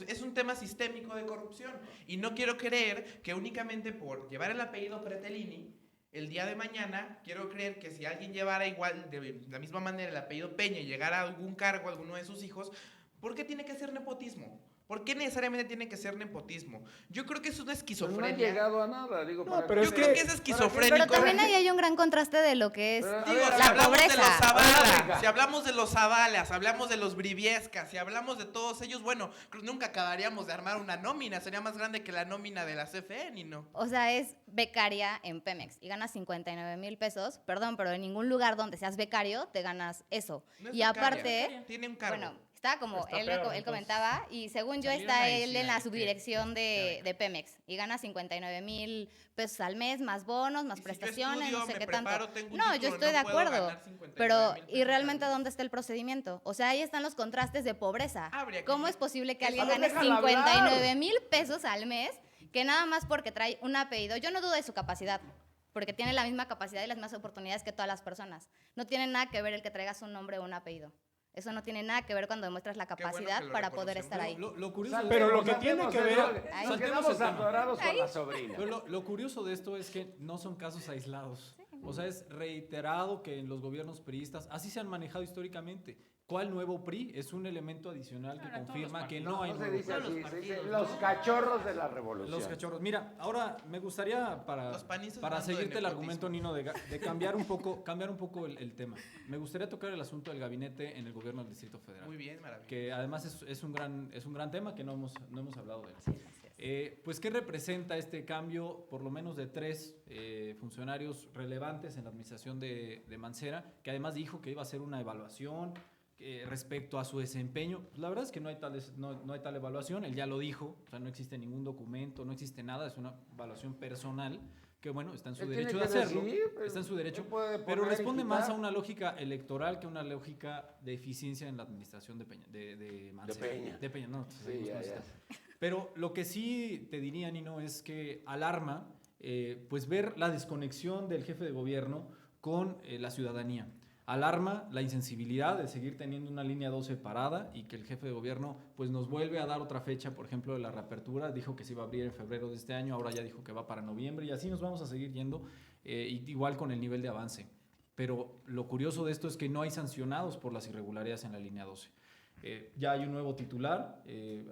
H: es un tema sistémico de corrupción. Y no quiero creer que únicamente por llevar el apellido Pretelini, el día de mañana, quiero creer que si alguien llevara igual, de la misma manera, el apellido Peña y llegara a algún cargo a alguno de sus hijos, ¿por qué tiene que ser nepotismo? ¿Por qué necesariamente tiene que ser nepotismo? Yo creo que es una
A: Pues no han
H: esquizofrenia.
A: llegado a nada, digo.
F: No,
A: para
F: pero
H: Yo
F: es
H: creo
F: que-
H: que es
E: Pero
H: esquizofrénico.
E: también ahí hay un gran contraste de lo que es
A: Pero, a
H: Digo,
A: ver,
H: si
E: la
H: hablamos de los
E: pobreza.
H: Zavala,
A: Venga.
H: si hablamos de los Zavalas, hablamos de los Briviescas, si hablamos de todos ellos, bueno, nunca acabaríamos de armar una nómina, sería más grande que la nómina de la CFE, ni no.
E: O sea, es becaria en Pemex y ganas 59,000 pesos. Perdón, pero en ningún lugar donde seas becario te ganas eso.
H: No es
E: y
H: becaria,
E: aparte,
H: tiene un cargo.
E: bueno, está como
F: Está
E: él,
F: peor,
E: él
F: entonces.
E: comentaba, y según yo
D: Salieron
E: está
D: a
E: él
D: decir
E: en la
D: ahí
E: subdirección de Pemex y gana 59,000 pesos al mes, más bonos, más
H: Y si yo
E: prestaciones,
H: estudio,
E: no sé
H: me
E: qué
H: preparo,
E: tanto.
H: tengo un
E: No, yo
H: título,
E: estoy
H: no
E: de
H: puedo
E: acuerdo,
H: ganar 59,000
E: pero
H: pesos
E: ¿y
H: al
E: realmente
H: mes.
E: dónde está el procedimiento? O sea, ahí están los contrastes de pobreza.
H: Habría que-
E: ¿Cómo es posible que
H: A
E: alguien
A: ver,
E: gane
A: déjala hablar.
E: 59,000 pesos al mes que nada más porque trae un apellido? Yo no dudo de su capacidad, porque tiene la misma capacidad y las mismas oportunidades que todas las personas. No tiene nada que ver el que traigas un nombre o un apellido. Eso no tiene nada que ver cuando demuestras la
H: bueno
E: capacidad
H: que lo
E: para poder
H: reconocemos.
E: estar ahí.
C: Lo curioso,
A: Saltemos,
F: Pero lo que
A: saltemos
F: tiene que
A: eso.
F: ver-
A: Nos
C: saltemos
A: quedamos
C: el tema.
A: atorados con la sobrina.
C: pero lo curioso de esto es que no son casos aislados. O sea, es reiterado que en los gobiernos priistas así se han manejado históricamente. ¿Cuál nuevo PRI? Es un elemento adicional que confirma que no hay
A: se
C: nuevo
A: dice
C: PRI.
A: así, se dice los cachorros de la revolución.
C: Los cachorros. Mira, ahora me gustaría, para seguirte el
H: nepotismo.
C: argumento, Nino, de cambiar un poco el tema. Me gustaría tocar el asunto del gabinete en el gobierno del Distrito Federal.
H: Muy bien, maravilloso.
C: Que además es un gran tema que no hemos hablado de él. Pues, ¿qué representa este cambio, por lo menos de 3 funcionarios relevantes en la administración de Mancera, que además dijo que iba a hacer una evaluación respecto a su desempeño? Pues la verdad es que no hay tal evaluación, él ya lo dijo, o sea, no existe ningún documento, no existe nada, es una evaluación personal, que bueno, está en su derecho de hacerlo, está en su derecho, pero responde más a una lógica electoral que a una lógica de eficiencia en la administración de Mancera. De Peña, no.
A: Sí, ya.
C: Pero lo que sí te diría, Nino, es que alarma pues ver la desconexión del jefe de gobierno con la ciudadanía. Alarma la insensibilidad de seguir teniendo una línea 12 parada y que el jefe de gobierno pues nos vuelve a dar otra fecha, por ejemplo, de la reapertura. Dijo que se iba a abrir en febrero de este año, ahora ya dijo que va para noviembre y así nos vamos a seguir yendo, igual con el nivel de avance. Pero lo curioso de esto es que no hay sancionados por las irregularidades en la línea 12. Ya hay un nuevo titular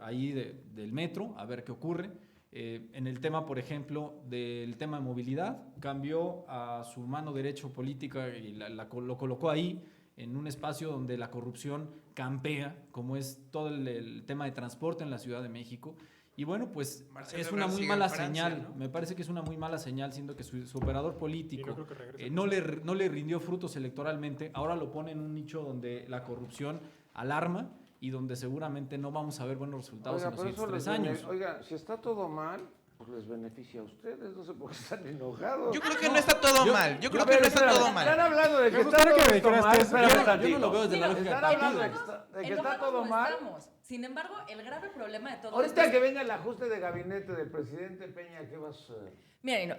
C: ahí del metro, a ver qué ocurre. En el tema, por ejemplo, del tema de movilidad, cambió a su mano derecho política y lo colocó ahí, en un espacio donde la corrupción campea, como es todo el tema de transporte en la Ciudad de México. Y bueno, pues
H: Marcelo
C: es una
H: Ebrard
C: muy
H: sigue en
C: mala
H: Francia,
C: señal,
H: ¿no?
C: Me parece que es una muy mala señal, siendo que su operador político
F: creo que regresa.
C: no le rindió frutos electoralmente, ahora lo pone en un nicho donde la corrupción alarma y donde seguramente no vamos a ver buenos resultados en los siguientes 3 años.
A: Oiga, si está todo mal, pues les beneficia a ustedes, no sé por qué están enojados.
H: Yo creo que no está todo mal. Yo creo que no está todo mal.
A: Están hablando de que
F: Me
A: está
F: gustaría que me
A: todo
F: dijeras
A: mal.
F: que
A: Espérame
C: yo no lo veo
A: tantito.
C: desde la lógica
A: Están
C: del
A: hablando
C: partido.
A: de que está todo
B: Enojados no
A: mal.
B: estamos. Sin embargo, el grave problema de todo
A: Ahorita
B: esto
A: que venga el ajuste de gabinete del presidente Peña, ¿qué va a suceder?
B: Miren,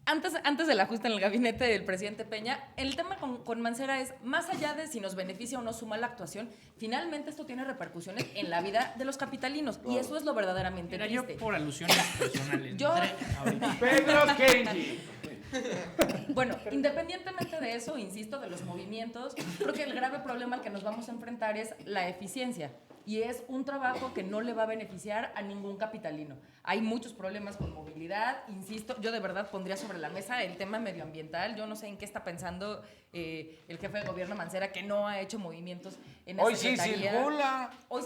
B: antes del ajuste en el gabinete del presidente Peña, el tema con Mancera es, más allá de si nos beneficia o no su mala actuación, finalmente esto tiene repercusiones en la vida de los capitalinos. Y eso es lo verdaderamente
D: Mira, yo
B: triste.
D: por alusiones personales.
B: Yo-
A: Pedro Kenji.
B: Bueno, independientemente de eso, insisto, de los movimientos, creo que el grave problema al que nos vamos a enfrentar es la eficiencia. Y es un trabajo que no le va a beneficiar a ningún capitalino. Hay muchos problemas con movilidad, insisto, yo de verdad pondría sobre la mesa el tema medioambiental. Yo no sé en qué está pensando el jefe de gobierno Mancera, que no ha hecho movimientos en esa
A: Hoy sí
B: secretaría.
A: circula.
B: Hoy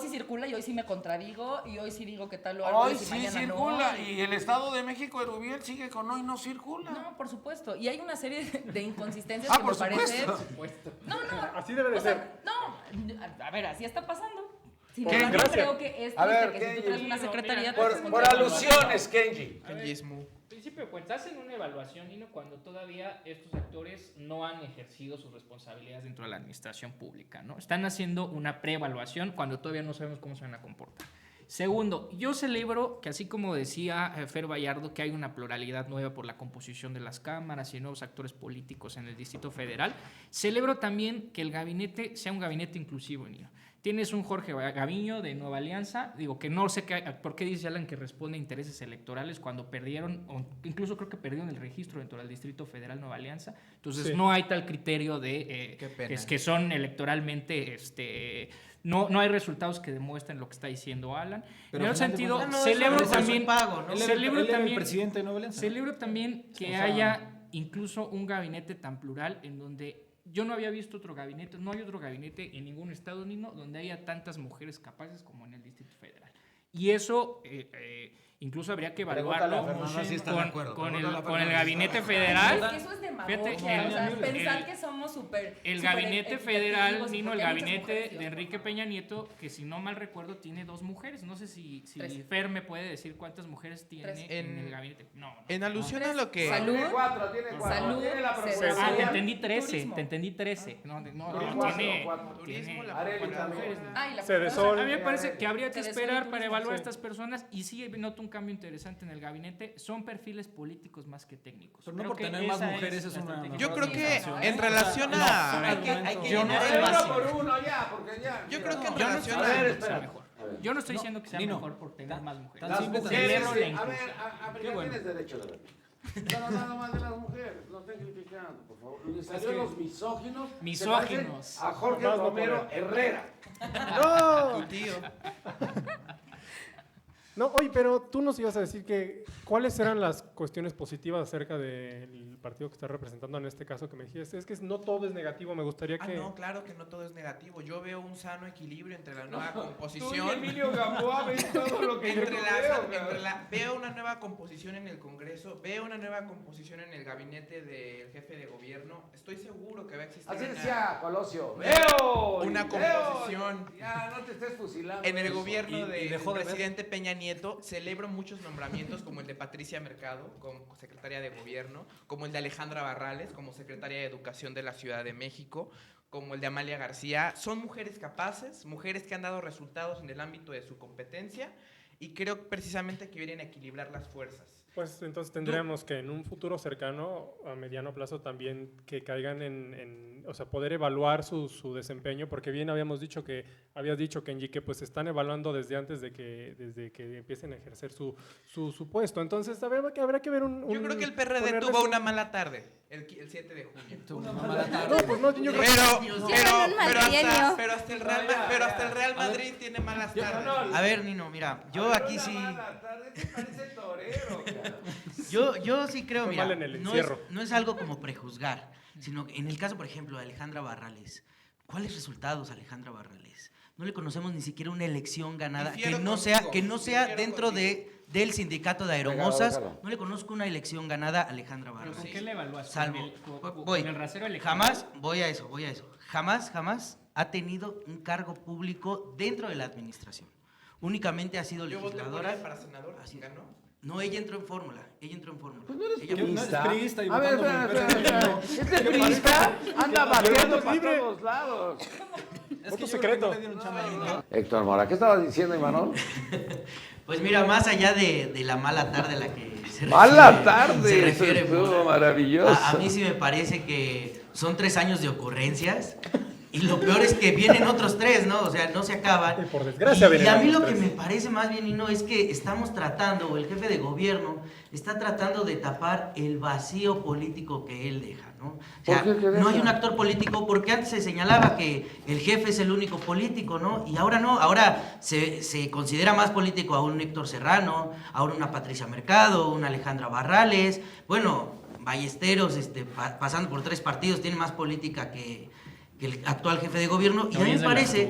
B: sí circula y hoy sí me contradigo y hoy sí digo que tal o algo
A: Hoy
B: y
A: sí
B: mañana
A: circula.
B: no.
A: Y el Estado de México, Erubiel, sigue con hoy no circula.
B: No, por supuesto. Y hay una serie de inconsistencias que
A: por
B: me parecen.
A: supuesto.
B: No.
F: Así debe de
B: o sea,
F: ser.
B: no, a ver, así está pasando. Sin
A: ¿Qué?
B: embargo,
F: Gracias.
B: creo que es
A: A ver,
B: triste que si tú
A: Kenji.
B: traes una secretaría...
D: Por-
B: te
A: Por
B: encuentres con
A: alusiones, Kenji.
D: A ver,
H: Kenjismo.
D: En principio, pues hacen una evaluación, Nino, cuando todavía estos actores no han ejercido sus responsabilidades dentro de la administración pública, ¿no? Están haciendo una preevaluación cuando todavía no sabemos cómo se van a comportar. Segundo, yo celebro que, así como decía Fer Vallardo, que hay una pluralidad nueva por la composición de las cámaras y nuevos actores políticos en el Distrito Federal, celebro también que el gabinete sea un gabinete inclusivo, Nino. Tienes un Jorge Gaviño de Nueva Alianza, digo que no sé por qué dice Alan que responde a intereses electorales cuando perdieron, o incluso creo que perdieron el registro dentro del Distrito Federal Nueva Alianza. Entonces
F: Sí.
D: no hay tal criterio de
H: Qué pena.
D: que son electoralmente, no hay resultados que demuestren lo que está diciendo Alan.
C: Pero
D: en
C: al
D: ese
C: final de
D: sentido,
C: cuentas,
D: celebro
G: es un
D: también,
G: pago, ¿no?
C: Él era
D: celebro
C: el
D: también,
C: presidente de Nueva Alianza.
D: celebro también que
C: O sea,
D: haya incluso un gabinete tan plural en donde yo no había visto otro gabinete, no hay otro gabinete en ningún estado, Nino, donde haya tantas mujeres capaces como en el Distrito Federal. Y eso incluso habría que evaluarlo con el gabinete federal.
B: Es que eso es demagogia.
D: Fíjate,
B: O sea,
D: el-
B: pensar que somos súper...
D: El
B: súper
D: gabinete federal,
B: equitativos y
D: Nino, el
B: porque hay muchas
D: gabinete
B: mujeres,
D: de Enrique Peña Nieto, que si no mal recuerdo tiene 2 mujeres. No sé si
B: 3.
D: Fer me puede decir cuántas mujeres tiene
B: 3.
D: en el gabinete. No.
H: En alusión a lo que...
B: Salud.
A: Tiene cuatro.
B: Salud,
A: Tiene la
B: se-
A: procuraduría.
D: Ah, te entendí 13.
B: Turismo.
D: Te entendí 13. No,
A: Turismo,
D: tiene.
A: cuatro.
H: Turismo,
D: tiene
H: la
A: Areli
D: cuatro
A: también.
D: mujeres.
B: Ah, y la
F: Se de
B: procuradora.
F: sol.
D: A mí me parece que habría que
B: Se
D: esperar
B: desorienta
D: para
B: el
D: evaluar a
F: sí.
D: estas personas y sí noto un cambio interesante en el gabinete. Son perfiles políticos más que técnicos.
C: Pero no
D: Creo
C: por
D: que
C: tener más
D: esa
C: mujeres es
D: la
C: una
D: estrategia.
H: Yo creo que
B: Sí,
H: en
B: no,
H: relación
C: no,
H: a...
G: Hay que
D: Yo no
G: llenar
D: sé.
G: el
A: Uno
G: vacío.
A: por uno ya, porque ya.
H: Yo
A: mira.
H: creo que en
D: Yo no
H: relación
D: estoy
A: A ver,
H: a...
D: diciendo que sea
A: espera.
D: mejor.
A: A ver.
D: Yo no estoy diciendo que sea
C: Nino,
D: mejor por tener más mujeres.
C: tan
A: Las
C: simple,
A: mujeres,
D: celebro la
A: a ver,
D: inclusión.
A: a ver,
C: Qué
A: ya
C: bueno.
A: tienes derecho de ver. Pero nada más de las mujeres, no estén criticando, por favor. Les salió
C: que-
A: los misóginos.
D: Misóginos.
A: Se parecen a Jorge
F: Más no
A: Romero
F: poder.
A: Herrera.
F: ¡No!
H: Tu tío.
F: No, oye, pero tú nos ibas a decir que cuáles eran las cuestiones positivas acerca del partido que estás representando en este caso que me dijiste. Es que no todo es negativo, me gustaría que...
H: No, claro que no todo es negativo. Yo veo un sano equilibrio entre la nueva
A: Tú y
H: composición.
A: Emilio Gamboa ven todo lo que
H: Veo una nueva composición en el Congreso, veo una nueva composición en el gabinete del jefe de gobierno. Estoy seguro que va a existir
A: Así
H: una-
A: decía Colosio. ¡Veo!
H: Una
A: Veo.
H: composición.
A: Ya, no te estés fusilando.
H: En el
A: eso.
H: gobierno
C: Y
H: del
C: dejó de ver.
H: presidente Peña Nieto celebro muchos nombramientos como el de Patricia Mercado como secretaria de gobierno, como el de Alejandra Barrales como secretaria de Educación de la Ciudad de México, como el de Amalia García. Son mujeres capaces, mujeres que han dado resultados en el ámbito de su competencia y creo precisamente que vienen a equilibrar las fuerzas.
F: Pues entonces tendríamos que en un futuro cercano, a mediano plazo, también que caigan o sea, poder evaluar su desempeño, porque bien habías dicho que Enrique, pues están evaluando desde antes desde que empiecen a ejercer su puesto. Entonces habrá que ver
H: Yo creo que el PRD
F: ponerles
H: tuvo una mala tarde el 7 de junio.
F: No, pues no, yo creo
H: Pero hasta el Real Madrid tiene malas tardes.
G: A ver, Nino, mira, yo aquí sí...
A: Parece torero, cara.
G: Yo sí creo,
F: Fue
G: mira,
F: mal en el
G: no
F: encierro.
G: es algo como prejuzgar, sino que en el caso, por ejemplo, de Alejandra Barrales, ¿cuáles resultados Alejandra Barrales? No le conocemos ni siquiera una elección ganada
H: Difiero
G: que no sea
H: contigo,
G: dentro del sindicato de aeromosas.
A: Déjalo.
G: No le conozco una elección ganada a Alejandra
D: ¿Pero
G: Barrales.
D: con qué le evalúas?
G: Salvo,
D: ¿Con el rasero electoral?
G: jamás, voy a eso. Jamás ha tenido un cargo público dentro de la administración. Únicamente ha sido
H: Yo voté por
G: legisladora.
H: ella para senador,
G: Así-
H: ganó.
G: No, ella entró en fórmula.
A: Pues no eres
G: Ella-
A: priista.
C: No eres priista y
A: A ver,
C: votando por el
A: espera. Este priista anda barriendo para
F: libre.
A: todos lados.
F: Voto secreto.
A: Héctor Mora, ¿qué estabas diciendo, Imanol?
G: Pues mira, más allá de la mala tarde a la que se
A: ¡Mala
G: refiere-
A: tarde!
G: se refiere,
A: Eso estuvo
G: Mora,
A: maravilloso.
G: a mí sí me parece que son 3 años de ocurrencias y lo peor es que vienen otros 3, ¿no? O sea, no se acaban.
F: Y por desgracia
G: Y
F: vienen
G: a mí
F: otros
G: lo que
F: 3.
G: me parece más bien, Nino, es que estamos tratando, o el jefe de gobierno está tratando de tapar el vacío político que él deja, ¿no? O sea,
A: ¿Por qué? ¿Qué
G: no hay
A: deja?
G: un actor político, porque antes se señalaba que el jefe es el único político, ¿no? Y ahora no, ahora se considera más político a un Héctor Serrano, ahora una Patricia Mercado, una Alejandra Barrales, bueno, Ballesteros, pasando por 3 partidos, tiene más política que el actual jefe de gobierno, y a mí me parece...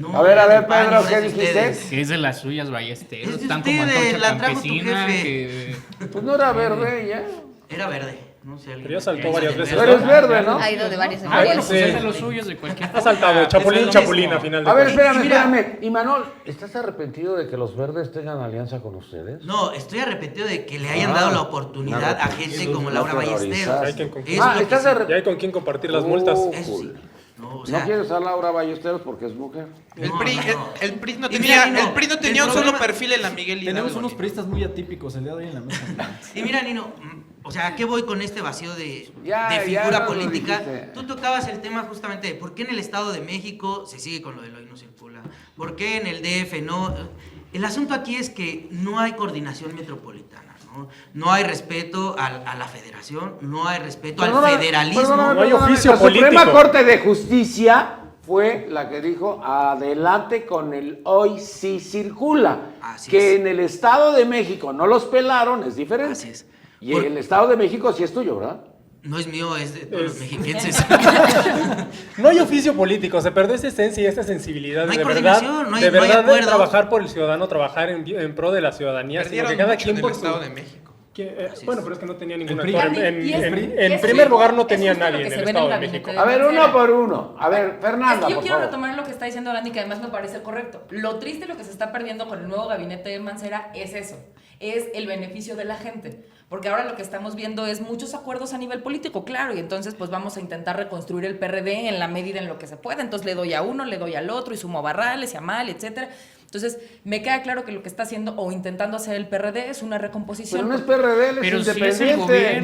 G: No,
A: A ver,
G: es del
A: Pedro,
G: PAN, no
A: ¿qué
G: es de
A: dijiste?
G: ustedes.
D: Que es de las suyas, Ballesteros.
G: Es de
D: Están como
G: ustedes,
D: Antorcha
G: la trajo tu
D: Campesina.
G: jefe.
D: Que...
A: Pues no era verde ya.
G: Era verde, no sé.
F: Pero ya saltó varias veces.
A: Tú eres verde, ¿no?
E: Ha ido de varios en
D: Ah, bueno,
E: varios.
D: pues
F: Sí.
D: es de los suyos, de cualquier
F: Ha saltado, chapulín,
D: Eso es lo
F: chapulín
D: mismo.
F: a final de
A: A ver,
F: cuentas.
A: espérame. Imanol, ¿estás arrepentido de que los verdes tengan alianza con ustedes?
G: No, estoy arrepentido de que le hayan dado la oportunidad a gente como Laura Ballesteros.
F: Hay quien con-
G: Es lo que
A: ¿estás
G: sí-
A: arrepentido?
F: Ya hay con quién compartir las multas.
G: Eso sí. No, o
A: No
G: sea,
A: quieres a Laura Ballesteros porque es mujer.
H: El
G: No,
H: PRI,
G: no, no.
H: el PRI no
G: Y
H: tenía,
G: mira, Nino,
H: el PRI no
G: el
H: tenía un solo
G: problema-
H: perfil en la Miguel Hidalgo.
C: Tenemos unos
H: Nino.
C: priistas muy atípicos el día de hoy en la mesa.
G: Y mira, Nino, o sea, ¿a qué voy con este vacío de
A: Ya
G: figura
A: no lo
G: política?
A: dijiste.
G: Tú tocabas el tema justamente de por qué en el Estado de México se sigue con lo del hoy no circula, por qué en el DF no. El asunto aquí es que no hay coordinación metropolitana, ¿no? No hay respeto a la federación, no hay respeto al federalismo.
F: No hay oficio
A: la
F: político.
A: Suprema Corte de Justicia fue la que dijo adelante con el hoy sí circula.
G: Así
A: que
G: es.
A: en el Estado de México no los pelaron, es diferente.
G: Así es.
A: Y
G: Por-
A: el Estado de México sí es tuyo, ¿verdad?
G: No es mío, es de todos los mexiquenses.
F: No hay oficio político, se perdió esa esencia y esa sensibilidad
G: No hay
F: de verdad,
G: coordinación, no hay-
F: de
G: no hay
F: verdad de
G: acuerdo.
F: trabajar por el ciudadano, trabajar en pro de la ciudadanía, sino
H: Perdieron
F: que cada
H: mucho
F: quien
H: en
F: por
H: el
F: su...
H: Estado de México.
F: Bueno, pero es que no tenía ningún
C: PRI.
F: actor.
B: Y es-
F: En
B: y es
F: primer
B: justo-
F: lugar no
B: es
F: tenía
B: justo lo
F: nadie
B: que
F: en
B: se
F: el
B: ve en
F: Estado
B: el
F: de
B: gabinete
F: México.
A: A ver,
B: Mancera.
A: uno por uno. A ver,
B: Es
A: Fernanda,
B: que yo
A: por
B: quiero
A: favor.
B: retomar lo que está diciendo Landy, que además me parece correcto. Lo triste, lo que se está perdiendo con el nuevo gabinete de Mancera es eso, es el beneficio de la gente. Porque ahora lo que estamos viendo es muchos acuerdos a nivel político, claro, y entonces pues vamos a intentar reconstruir el PRD en la medida en lo que se pueda. Entonces le doy a uno, le doy al otro, y sumo a Barrales y a Mal, etcétera. Entonces, me queda claro que lo que está haciendo o intentando hacer el PRD es una recomposición.
A: Pero no es PRD, él es
D: Pero si es
A: independiente.
D: el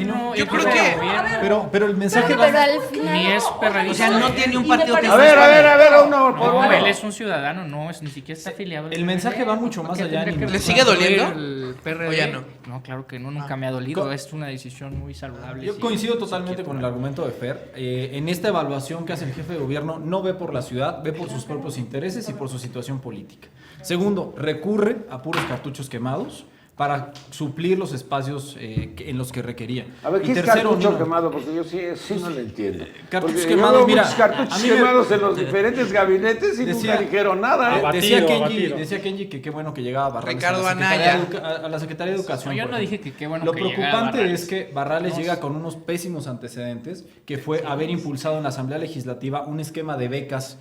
D: gobierno,
H: Yo creo que...
C: Pero el mensaje
E: Pero al final...
D: Ni es perredista.
G: O sea, no tiene un
B: Y me
G: partido que...
B: parece-
A: A ver, uno por
D: No,
A: uno.
D: él es un ciudadano, no, ni siquiera está afiliado. al
C: el mensaje
D: PRD,
C: va mucho más
D: porque
C: allá,
D: tendría
C: Nino.
D: que
H: ¿Le sigue doliendo?
D: el PRD.
H: ¿O ya no?
D: No, claro que no, nunca me ha dolido. Es una decisión muy saludable.
C: Yo
D: sí,
C: coincido
D: sí
C: totalmente
D: quiero
C: con el
D: tomar.
C: argumento de Fer. En esta evaluación que hace el jefe de gobierno, no ve por la ciudad, ve por sus propios intereses y por su situación política. Segundo, recurre a puros cartuchos quemados para suplir los espacios en los que requería.
A: A ver,
C: Y
A: ¿qué es
C: tercero,
A: cartucho
C: Nino,
A: quemado? Porque yo sí no lo entiendo.
C: Cartuchos
A: Porque yo
C: quemados,
A: veo
C: mira,
A: muchos cartuchos
C: a mí me-
A: quemados en los diferentes gabinetes y
C: Decía-
A: nunca dijeron nada.
F: Abatido.
C: Decía Kenji que qué bueno que llegaba Barrales
H: Ricardo
C: a la Secretaría
H: Anaya.
C: a la Secretaría de Educación.
D: No, yo
C: por
D: no
C: ejemplo.
D: dije que qué bueno
C: Lo
D: que llegara
C: preocupante
D: Barrales.
C: es que Barrales llega con unos pésimos antecedentes, que fue haber impulsado en la Asamblea Legislativa un esquema de becas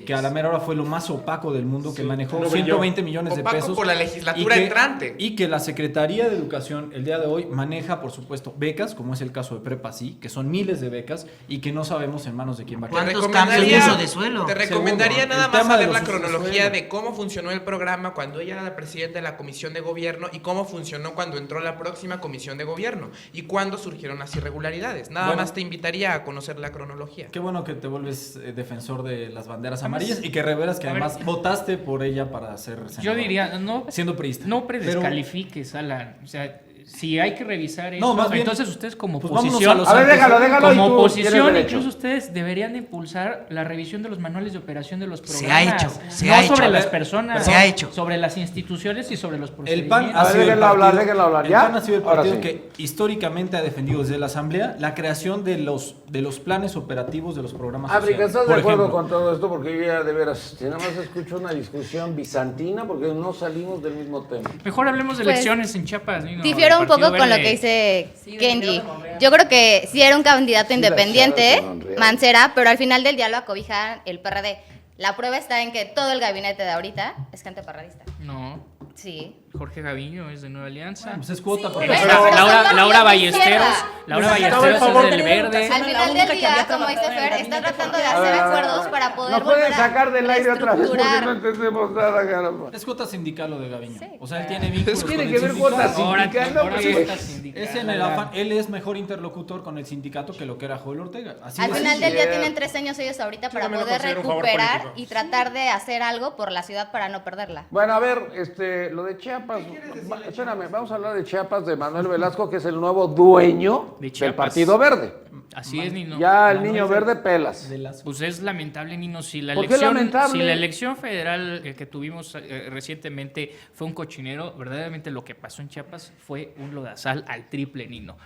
C: que a la mera hora fue lo más opaco del mundo, que manejó
F: no brilló.
C: 120 millones de
H: Opaco
C: pesos.
H: por la legislatura entrante.
C: Y que la Secretaría de Educación el día de hoy maneja, por supuesto, becas, como es el caso de Prepa Sí, que son miles de becas y que no sabemos en manos de quién va a quedar.
G: ¿Cuántos cambios de uso de suelo?
H: Te recomendaría
C: Segundo,
H: nada
C: el
H: más
C: tema de
H: saber
C: los
H: la
C: usos de
H: cronología
C: suelo.
H: de cómo funcionó el programa cuando ella era la presidenta de la comisión de gobierno y cómo funcionó cuando entró la próxima comisión de gobierno y cuándo surgieron las irregularidades. Nada
C: Bueno.
H: más te invitaría a conocer la cronología.
C: Qué bueno que te vuelves defensor de las banderas amarillas y que revelas que
D: a ver,
C: además votaste por ella para ser
D: Yo
C: senadora,
D: diría, no,
C: siendo priista.
D: no
C: Pero-
D: predescalifiques, Alan. O sea, si hay que revisar eso,
C: No, más bien,
D: entonces ustedes como
C: pues vámonos
D: oposición,
C: a los
A: A ver, déjalo,
C: antecedentes.
A: déjalo y
D: como
A: tú
D: oposición,
A: tienes derecho.
D: incluso ustedes deberían de impulsar la revisión de los manuales de operación de los
G: Se
D: programas.
G: ha hecho, se
D: no
G: ha hecho.
D: sobre
G: A
D: las
C: ver,
D: personas,
G: se ha hecho.
D: sobre las instituciones y sobre los
C: El
D: procedimientos.
C: PAN
A: A
C: ha
A: ver,
C: sido el
A: déjenlo hablar,
C: partido-
A: déjenlo hablar.
C: el
A: ¿Ya?
C: PAN ha sido el
A: Ahora
C: partido
A: sí.
C: que históricamente ha defendido desde la Asamblea la creación de los planes operativos de los programas
A: África,
C: sociales.
A: ¿estás de
C: Por
A: acuerdo
C: ejemplo,
A: con todo esto? Porque yo ya de veras, nada más escucho una discusión bizantina porque no salimos del mismo tema.
D: Mejor hablemos de
E: Pues,
D: elecciones en Chiapas. Nino,
E: Difiero
D: del
E: un poco
D: Partido
E: con lo
D: Verde.
E: que dice
B: Sí,
E: Kenji.
B: de Monreal.
E: Yo creo que sí era un candidato
A: Sí, la
E: independiente,
A: echaba de Monreal.
E: Mancera, pero al final del día lo acobija el PRD. La prueba está en que todo el gabinete de ahorita es gente parradista.
D: No,
E: Sí.
D: Jorge Gaviño es de Nueva Alianza.
C: pues es cuota
B: Sí,
C: porque
B: pero-
C: está-
B: pero-
D: Laura
B: son
D: Ballesteros,
B: izquierda.
D: Laura
B: Estaba
D: Ballesteros
B: en favor
D: es del
B: de la
D: Verde.
B: educación.
E: Al
B: la
E: final
B: única
E: del
B: que había
E: día, como dice
B: trabajado en el
E: Fer, está
B: gabinete
E: tratando de
B: fue-
E: hacer
A: A ver,
E: acuerdos para poder
A: ¿Nos pueden
E: volver a
A: sacar del aire otra vez porque no
E: reestructurar.
A: entendemos nada, caramba?
C: es cuota sindical lo de Gaviño.
E: Sí.
C: O sea, él tiene vínculos
A: Tiene
C: con
A: que
C: el
A: ver cuota
C: sindicato.
A: sindical, ¿no?
D: Ahora
A: Porque-
D: cuota sindical.
C: Es en el afán, él es mejor interlocutor con el sindicato que lo que era Joel Ortega. Así
E: Al
C: de
E: final
C: simple.
E: del día
A: cierto.
E: tienen 3 años ellos ahorita para
F: también lo
E: poder
F: considero un favor
E: recuperar
F: político.
E: y tratar de hacer algo por la ciudad para no perderla.
A: Bueno, a ver, lo de Chiapas, espérame, vamos a hablar de Chiapas de Manuel Velasco, que es el nuevo dueño
D: De
A: del
D: Chiapas.
A: Partido Verde.
D: Así es, Nino.
A: Ya el niño verde pelas.
C: De las-
D: Pues es lamentable, Nino, si la
A: ¿Por qué
D: elección,
A: lamentable?
D: si la elección federal que tuvimos recientemente fue un cochinero, verdaderamente lo que pasó en Chiapas fue un lodazal al triple, Nino.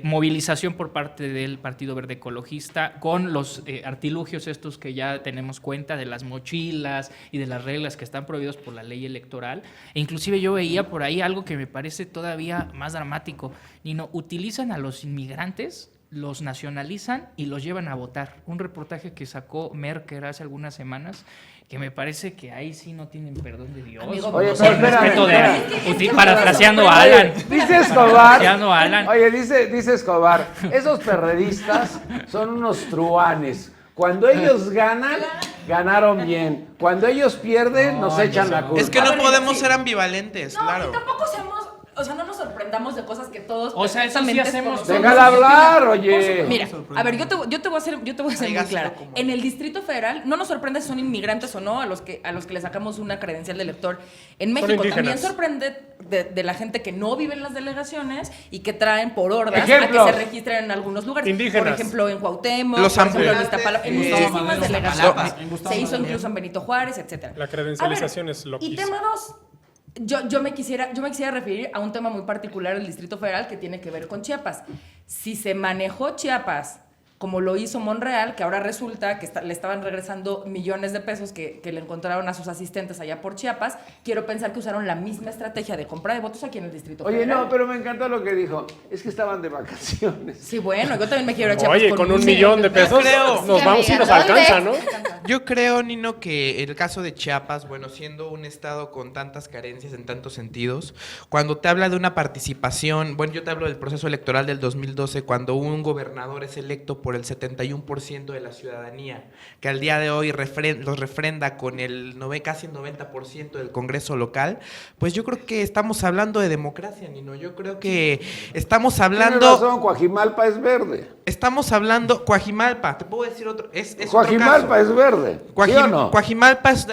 D: Movilización por parte del Partido Verde Ecologista con los artilugios estos que ya tenemos cuenta de las mochilas y de las reglas que están prohibidos por la ley electoral. E inclusive yo veía por ahí algo que me parece todavía más dramático. Nino, utilizan a los inmigrantes, los nacionalizan y los llevan a votar. Un reportaje que sacó Merker hace algunas semanas que me parece que ahí sí no tienen perdón de Dios.
B: Amigo,
A: Oye,
D: O
A: pero
D: sea, respeto
A: espérame.
D: de parafraseando a Alan.
A: Dice Escobar.
D: Parafraseando a Alan.
A: Oye, dice Escobar, esos perredistas son unos truanes. Cuando ellos ganan, ganaron bien. Cuando ellos pierden, nos echan la culpa.
H: Es que
B: A
H: no
B: ver,
H: podemos
B: sí.
H: ser ambivalentes,
B: No,
H: claro.
B: y tampoco seamos, o sea, no nos sorprendamos de cosas que todos
D: O sea, eso sí
B: perfectamente
D: hacemos.
B: conocemos.
A: Déjala hablar, oye.
B: Mira, a ver, yo te voy a ser muy
H: Dígaselo
B: clara.
H: como-
B: En el Distrito Federal no nos sorprende si son inmigrantes o no a los que le sacamos una credencial de elector. En México también
F: indígenas.
B: sorprende de la gente que no vive en las delegaciones y que traen por hordas
A: Ejemplos.
B: a que se registren en algunos lugares.
F: Indígenas.
B: Por ejemplo, en Cuauhtémoc,
H: Los
B: por ejemplo, en
H: ambulantes,
B: Iztapalapa, en
H: sí.
B: muchísimas
C: Madero,
B: delegaciones.
C: en Gustavo
B: Se hizo
C: Madero.
B: incluso en Benito Juárez, etcétera.
F: La credencialización
B: A ver,
F: es
B: Y
F: loquísima.
B: tema 2. Yo me quisiera referir a un tema muy particular del Distrito Federal que tiene que ver con Chiapas. Si se manejó Chiapas como lo hizo Monreal, que ahora resulta que le estaban regresando millones de pesos que le encontraron a sus asistentes allá por Chiapas, quiero pensar que usaron la misma estrategia de compra de votos aquí en el Distrito
A: Oye,
B: Federal.
A: no, pero me encantó lo que dijo. Es que estaban de vacaciones.
B: Sí, bueno, yo también me quiero ir a Chiapas
F: Oye, con un
B: un
F: millón de pesos
H: creo.
F: nos
E: Sí,
F: vamos y
E: amiga,
F: nos
E: ¿dónde?
F: alcanza, ¿no?
H: Yo creo, Nino, que el caso de Chiapas, bueno, siendo un estado con tantas carencias en tantos sentidos, cuando te habla de una participación, bueno, yo te hablo del proceso electoral del 2012, cuando un gobernador es electo por el 71% de la ciudadanía, que al día de hoy los refrenda con casi el 90% del Congreso local, pues yo creo que estamos hablando de democracia, Nino. Yo creo que estamos hablando...
A: Tienes razón, Coajimalpa es verde.
H: Estamos hablando... Coajimalpa, te puedo decir otro... Es
A: Coajimalpa es verde, ¿sí o no?
H: Coajimalpa es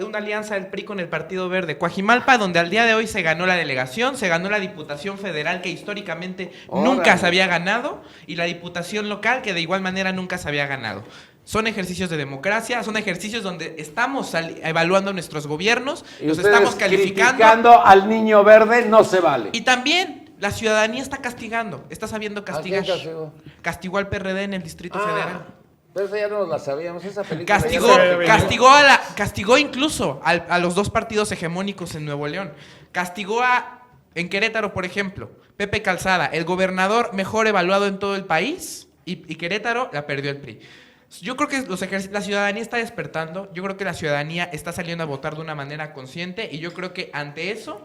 H: una alianza del PRI con el Partido Verde. Coajimalpa, donde al día de hoy se ganó la delegación, se ganó la Diputación Federal, que históricamente nunca se había ganado, y la Diputación Local, que de igual manera nunca se había ganado. Son ejercicios de democracia, son ejercicios donde estamos evaluando nuestros gobiernos,
A: y
H: los estamos calificando.
A: Criticando al niño verde no se vale.
H: Y también la ciudadanía está castigando, está sabiendo castigar.
A: ¿A quién castigó?
H: Castigó al PRD en el Distrito Federal.
A: Pero esa ya no la sabíamos, esa película.
H: Castigó incluso a los dos partidos hegemónicos en Nuevo León. Castigó en Querétaro, por ejemplo, Pepe Calzada, el gobernador mejor evaluado en todo el país, y Querétaro la perdió el PRI. Yo creo que la ciudadanía está despertando, yo creo que la ciudadanía está saliendo a votar de una manera consciente, y yo creo que ante eso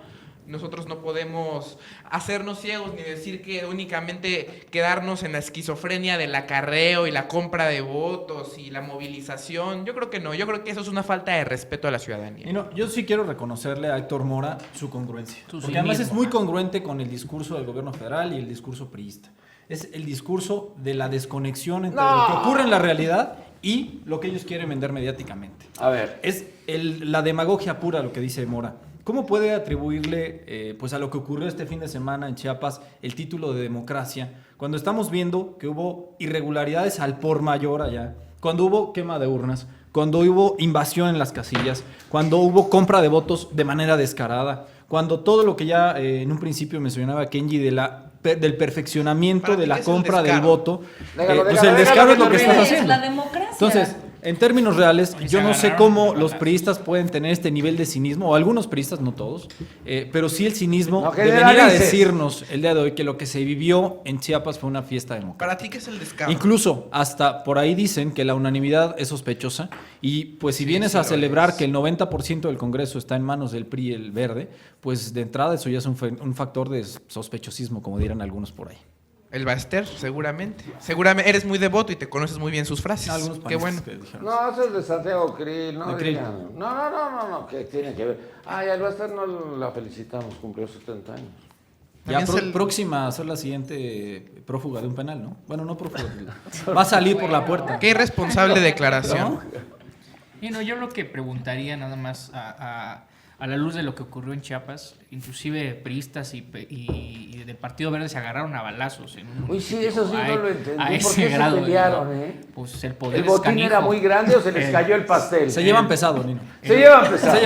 H: nosotros no podemos hacernos ciegos ni decir que únicamente quedarnos en la esquizofrenia del acarreo y la compra de votos y la movilización. Yo creo que no, yo creo que eso es una falta de respeto a la ciudadanía.
C: Y no, yo sí quiero reconocerle a Héctor Mora su congruencia, porque además es muy congruente con el discurso del gobierno federal y el discurso priista. Es el discurso de la desconexión entre lo que ocurre en la realidad y lo que ellos quieren vender mediáticamente.
A: A ver.
C: Es la demagogia pura lo que dice Mora. ¿Cómo puede atribuirle pues a lo que ocurrió este fin de semana en Chiapas el título de democracia cuando estamos viendo que hubo irregularidades al por mayor allá, cuando hubo quema de urnas, cuando hubo invasión en las casillas, cuando hubo compra de votos de manera descarada, cuando todo lo que ya en un principio mencionaba Kenji del perfeccionamiento de la compra del voto, pues el descaro es lo que estás haciendo.
B: La democracia.
C: Entonces, en términos reales, yo no sé cómo los priistas pueden tener este nivel de cinismo, o algunos priistas, no todos, pero sí el cinismo de venir a decirnos el día de hoy que lo que se vivió en Chiapas fue una fiesta democrática.
H: ¿Para ti qué es el descaro?
C: Incluso hasta por ahí dicen que la unanimidad es sospechosa, y pues si vienes a celebrar que el 90% del Congreso está en manos del PRI y el Verde, pues de entrada eso ya es un factor de sospechosismo, como dirán algunos por ahí.
H: El Baester, seguramente. Seguramente eres muy devoto y te conoces muy bien sus frases. Qué bueno.
A: No, eso es de Santiago Krill, ¿no?
C: De Krill.
A: No, ¿qué tiene que ver? Ay, al Baester no la felicitamos, cumplió 70 años.
C: Ya próxima a ser la siguiente prófuga de un penal, ¿no? Bueno, no prófuga, va a salir por la puerta.
H: Qué irresponsable declaración.
C: ¿No?
D: Bueno, yo lo que preguntaría nada más a la luz de lo que ocurrió en Chiapas, inclusive priistas y del Partido Verde se agarraron a balazos.
A: Uy, sí, eso sí no lo entendí.
D: A
A: ¿Por
D: ese
A: qué
D: grado,
A: se pelearon,
D: ¿no? Pues el poder
A: ¿El botín
D: canijo.
A: era muy grande o se les cayó el pastel?
C: Se llevan pesado, Nino.
A: Se llevan pesado.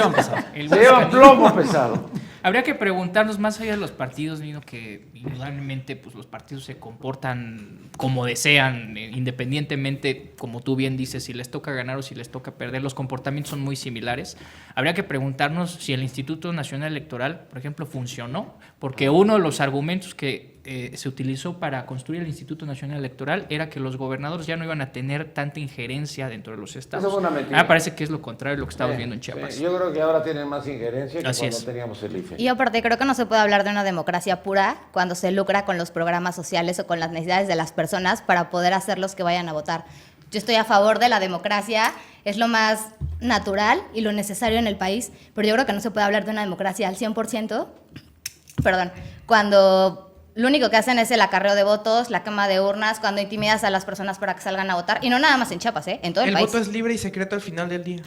C: Se
A: llevan plomo pesado.
D: Habría que preguntarnos, más allá de los partidos, Nino, que indudablemente pues, los partidos se comportan como desean, independientemente, como tú bien dices, si les toca ganar o si les toca perder, los comportamientos son muy similares. Habría que preguntarnos si el Instituto Nacional Electoral, por ejemplo, funcionó, porque uno de los argumentos que se utilizó para construir el Instituto Nacional Electoral era que los gobernadores ya no iban a tener tanta injerencia dentro de los estados.
A: Eso fue una mentira.
D: Me parece que es lo contrario de lo que estamos viendo en Chiapas.
A: Yo creo que ahora tienen más injerencia que
D: Así
A: cuando
D: es.
A: teníamos el IFE.
E: Y aparte, creo que no se puede hablar de una democracia pura cuando se lucra con los programas sociales o con las necesidades de las personas para poder hacerlos que vayan a votar. Yo estoy a favor de la democracia, es lo más natural y lo necesario en el país, pero yo creo que no se puede hablar de una democracia al 100%, cuando lo único que hacen es el acarreo de votos, la quema de urnas, cuando intimidas a las personas para que salgan a votar, y no nada más en Chiapas, en todo el país.
H: El voto es libre y secreto al final del día.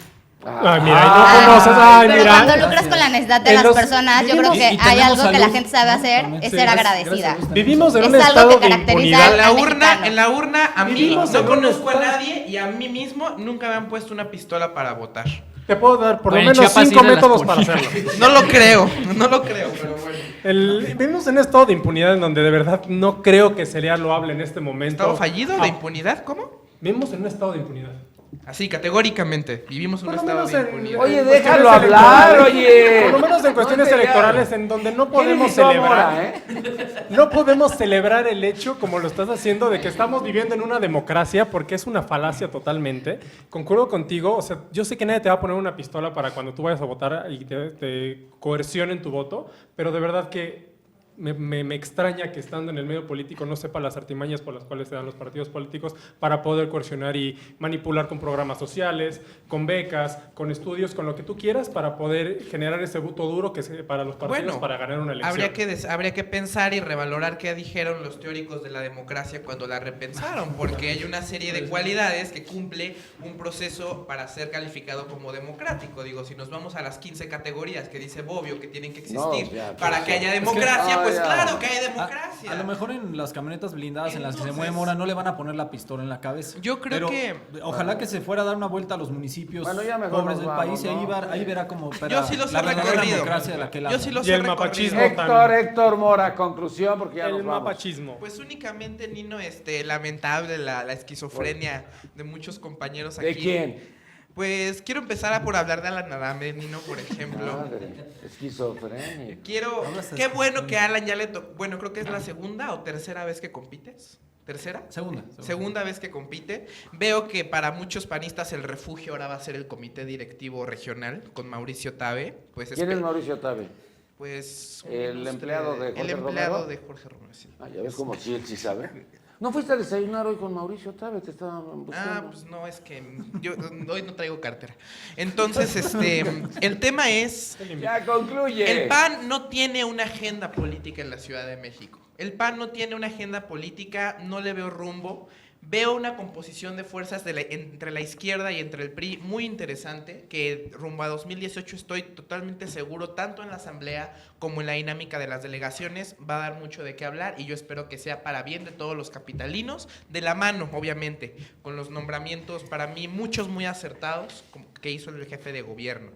F: Ay, mira, no conoces,
E: pero
F: mira.
E: cuando lucras con la necesidad de las personas, yo creo que hay algo que la gente sabe hacer, es ser agradecida.
F: Vivimos en un
E: Es algo
F: estado
E: que
F: de
E: caracteriza
F: impunidad.
E: al
H: En la urna, a mí
F: Vivimos
H: no
F: en un
H: conozco a
F: estado-
H: nadie y a mí mismo nunca me han puesto una pistola para votar.
F: Te puedo dar por lo
D: Bueno, en
F: menos
D: Chiapas
F: 5
D: sí se las
F: métodos para
D: ponían.
F: hacerlo.
H: No lo creo, pero bueno.
F: Vivimos en un estado de impunidad en donde de verdad no creo que sería loable en este momento.
H: ¿Estado fallido de impunidad? ¿Cómo?
F: Vivimos en un estado de impunidad.
H: Así, categóricamente. Vivimos un estado de impunidad.
A: Oye,
F: cuestiones
A: déjalo hablar, oye.
F: Por lo menos en cuestiones electorales en donde no podemos celebrar, no podemos celebrar el hecho como lo estás haciendo de que estamos viviendo en una democracia, porque es una falacia totalmente. Concuerdo contigo, o sea, yo sé que nadie te va a poner una pistola para cuando tú vayas a votar y te coercionen tu voto, pero de verdad que me extraña que estando en el medio político no sepa las artimañas por las cuales se dan los partidos políticos para poder coercionar y manipular con programas sociales, con becas, con estudios, con lo que tú quieras para poder generar ese voto duro que para los partidos para ganar una elección.
H: Habría que pensar y revalorar qué dijeron los teóricos de la democracia cuando la repensaron, porque hay una serie de cualidades que cumple un proceso para ser calificado como democrático. Digo, si nos vamos a las 15 categorías que dice Bobbio que tienen que existir para que haya democracia, pues claro que hay democracia.
C: A lo mejor en las camionetas blindadas en las que se mueve Mora no le van a poner la pistola en la cabeza.
H: Yo creo que...
C: Ojalá que se fuera a dar una vuelta a los municipios pobres del país y ahí verá como
H: yo sí los he recorrido.
C: Yo sí
H: los
F: he
H: recorrido.
A: Héctor Mora, conclusión, porque ya
F: el
A: nos vamos.
F: mapachismo.
H: Pues únicamente, Nino, lamentable la esquizofrenia de muchos compañeros aquí.
A: ¿De quién?
H: Pues quiero empezar por hablar de Alan Adame, Nino, por ejemplo.
A: Madre, esquizofrenia.
H: Qué bueno que Alan ya le tocó. Bueno, creo que es la segunda o tercera vez que compites. ¿Tercera? Segunda vez que compite. Veo que para muchos panistas el refugio ahora va a ser el comité directivo regional con Mauricio Tabe. Pues
A: ¿Quién es Mauricio Tabe?
H: Pues
A: el empleado de Jorge Romero.
H: El empleado de Jorge Romero, sí.
A: Ya ves como si él sí sabe. ¿No fuiste a desayunar hoy con Mauricio Tabe? Te estaban buscando.
H: Pues no, es que yo hoy no traigo cartera. Entonces, el tema es...
A: Ya concluye.
H: El PAN no tiene una agenda política en la Ciudad de México. El PAN no tiene una agenda política, no le veo rumbo. Veo una composición de fuerzas entre la izquierda y entre el PRI muy interesante, que rumbo a 2018 estoy totalmente seguro, tanto en la Asamblea como en la dinámica de las delegaciones, va a dar mucho de qué hablar y yo espero que sea para bien de todos los capitalinos, de la mano, obviamente, con los nombramientos, para mí, muchos muy acertados, que hizo el jefe de gobierno.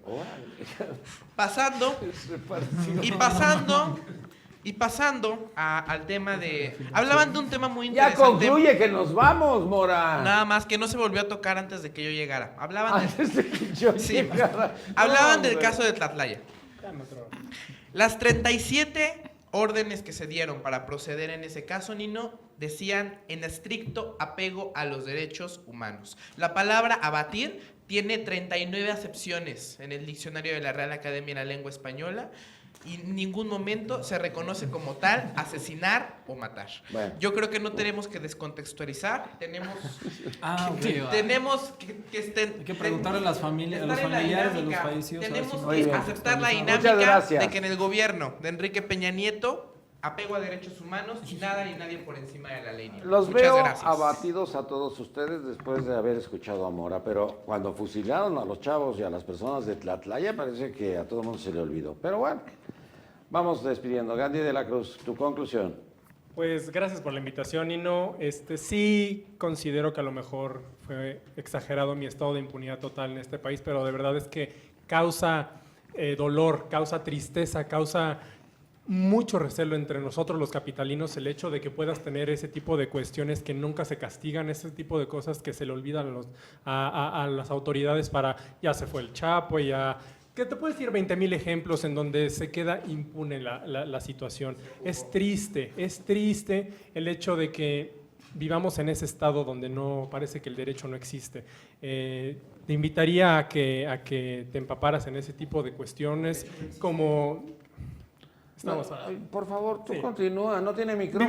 H: Pasando al tema de... Hablaban de un tema muy interesante.
A: Ya concluye que nos vamos, Mora.
H: Nada más, que no se volvió a tocar antes de que yo llegara. Hablaban del caso de Tlatlaya. Las 37 órdenes que se dieron para proceder en ese caso, Nino, decían en estricto apego a los derechos humanos. La palabra abatir tiene 39 acepciones en el diccionario de la Real Academia de la Lengua Española. Y en ningún momento se reconoce como tal asesinar o matar. Bueno. Yo creo que no tenemos que descontextualizar, tenemos
C: que preguntarle a los familiares de los fallecidos.
H: Tenemos que aceptar la dinámica de que en el gobierno de Enrique Peña Nieto, apego a derechos humanos y nada y nadie por encima de la ley.
A: Los veo abatidos a todos ustedes después de haber escuchado a Mora, pero cuando fusilaron a los chavos y a las personas de Tlatlaya parece que a todo el mundo se le olvidó. Pero bueno, vamos despidiendo. Gandhi de la Cruz, tu conclusión.
F: Pues gracias por la invitación, Nino. Sí considero que a lo mejor fue exagerado mi estado de impunidad total en este país, pero de verdad es que causa dolor, causa tristeza, causa mucho recelo entre nosotros los capitalinos el hecho de que puedas tener ese tipo de cuestiones que nunca se castigan, ese tipo de cosas que se le olvidan a las autoridades para, ya se fue el Chapo, ya... Que te puedes decir 20,000 ejemplos en donde se queda impune la situación. Es triste el hecho de que vivamos en ese estado donde no parece que el derecho no existe. Te invitaría a que te empaparas en ese tipo de cuestiones como...
A: por favor, tú continúa, no tiene micrófono.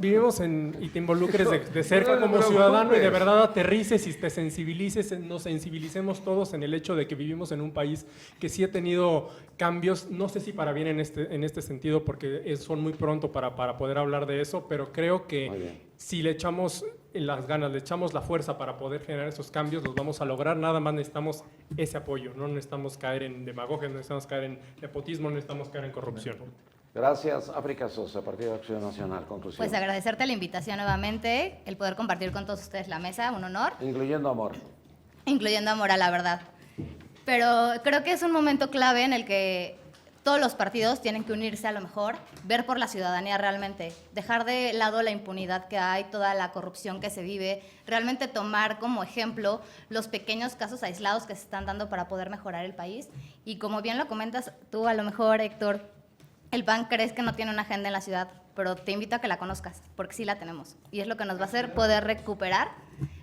F: Vivimos y te involucres de cerca como ciudadano y de verdad aterrices y te sensibilices, nos sensibilicemos todos en el hecho de que vivimos en un país que sí ha tenido cambios, no sé si para bien en este sentido, porque son muy pronto para poder hablar de eso, pero creo que si le echamos las ganas, le echamos la fuerza para poder generar esos cambios, los vamos a lograr. Nada más necesitamos ese apoyo, no necesitamos caer en demagogia, no necesitamos caer en nepotismo, no necesitamos caer en corrupción.
A: Gracias, África Sosa, Partido de Acción Nacional. Conclusión.
E: Pues agradecerte la invitación nuevamente, el poder compartir con todos ustedes la mesa, un honor.
A: Incluyendo a Mora.
E: Incluyendo a Mora, la verdad. Pero creo que es un momento clave en el que todos los partidos tienen que unirse a lo mejor, ver por la ciudadanía realmente, dejar de lado la impunidad que hay, toda la corrupción que se vive, realmente tomar como ejemplo los pequeños casos aislados que se están dando para poder mejorar el país. Y como bien lo comentas tú, a lo mejor, Héctor, el PAN crees que no tiene una agenda en la ciudad, pero te invito a que la conozcas, porque sí la tenemos. Y es lo que nos va a hacer poder recuperar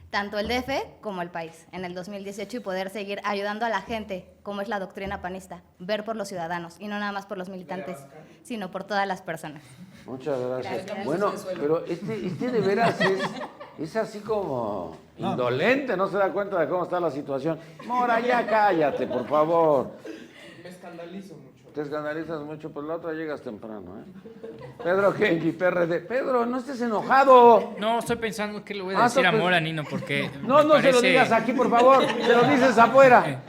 E: tanto el DF como el país en el 2018 y poder seguir ayudando a la gente, como es la doctrina panista, ver por los ciudadanos y no nada más por los militantes, sino por todas las personas.
A: Muchas gracias.
B: Gracias.
A: Bueno, pero este de veras es así como indolente, no se da cuenta de cómo está la situación. Mora, ya cállate, por favor.
H: Me escandalizo mucho.
A: Te escandalizas mucho, pues la otra llegas temprano, Pedro Kenji, PRD. Pedro, no estés enojado.
D: No, estoy pensando qué le voy a decir a Mora, Nino, porque
A: No se lo digas aquí, por favor, se lo dices afuera.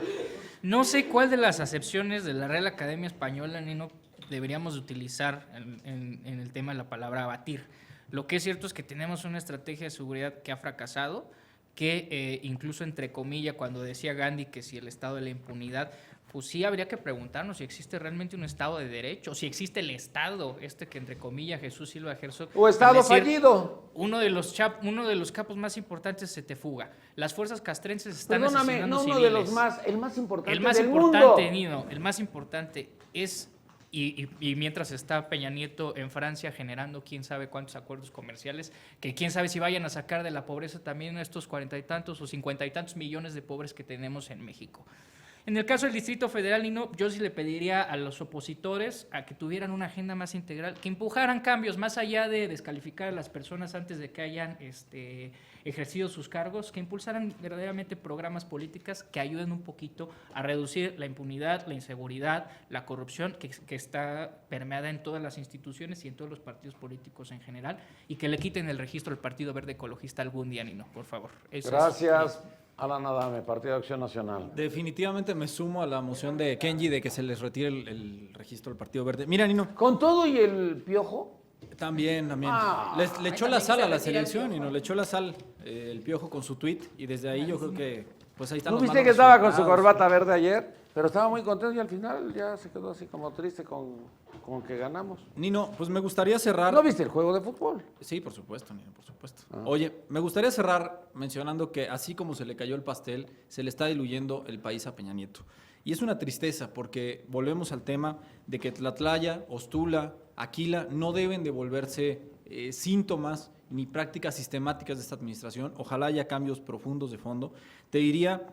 D: No sé cuál de las acepciones de la Real Academia Española, Nino, deberíamos utilizar en el tema de la palabra abatir. Lo que es cierto es que tenemos una estrategia de seguridad que ha fracasado, que incluso entre comillas, cuando decía Gandhi que si el estado de la impunidad, pues sí habría que preguntarnos si existe realmente un estado de derecho, si existe el estado, que entre comillas Jesús Silva Herzog.
A: O estado fallido.
D: Uno de los capos más importantes se te fuga. Las fuerzas castrenses están
A: Perdóname,
D: asesinando
A: no uno
D: civiles.
A: de los más, el más importante
D: El más
A: del
D: importante,
A: mundo.
D: Nino, el más importante es, y mientras está Peña Nieto en Francia generando quién sabe cuántos acuerdos comerciales, que quién sabe si vayan a sacar de la pobreza también a estos 40 y tantos o 50 y tantos millones de pobres que tenemos en México. En el caso del Distrito Federal, Nino, yo sí le pediría a los opositores a que tuvieran una agenda más integral, que empujaran cambios más allá de descalificar a las personas antes de que hayan ejercido sus cargos, que impulsaran verdaderamente programas políticas que ayuden un poquito a reducir la impunidad, la inseguridad, la corrupción que está permeada en todas las instituciones y en todos los partidos políticos en general, y que le quiten el registro del Partido Verde Ecologista algún día, Nino, por favor.
A: Gracias. Alan Adame, Partido de Acción Nacional.
C: Definitivamente me sumo a la moción de Kenji de que se les retire el registro del Partido Verde. Mira, Nino.
A: ¿Con todo y el Piojo?
C: También. Le echó la sal a la selección y no le echó la sal el Piojo con su tweet y desde ahí yo creo que pues ahí están los
A: ¿Tú viste
C: malos
A: que estaba con su
C: resultados?
A: corbata verde ayer? Pero estaba muy contento y al final ya se quedó así como triste con que ganamos.
C: Nino, pues me gustaría cerrar.
A: ¿No viste el juego de fútbol?
C: Sí, por supuesto, Nino, por supuesto. Oye, me gustaría cerrar mencionando que así como se le cayó el pastel, se le está diluyendo el país a Peña Nieto. Y es una tristeza porque volvemos al tema de que Tlatlaya, Ostula, Aquila no deben de volverse síntomas ni prácticas sistemáticas de esta administración. Ojalá haya cambios profundos de fondo. Te diría,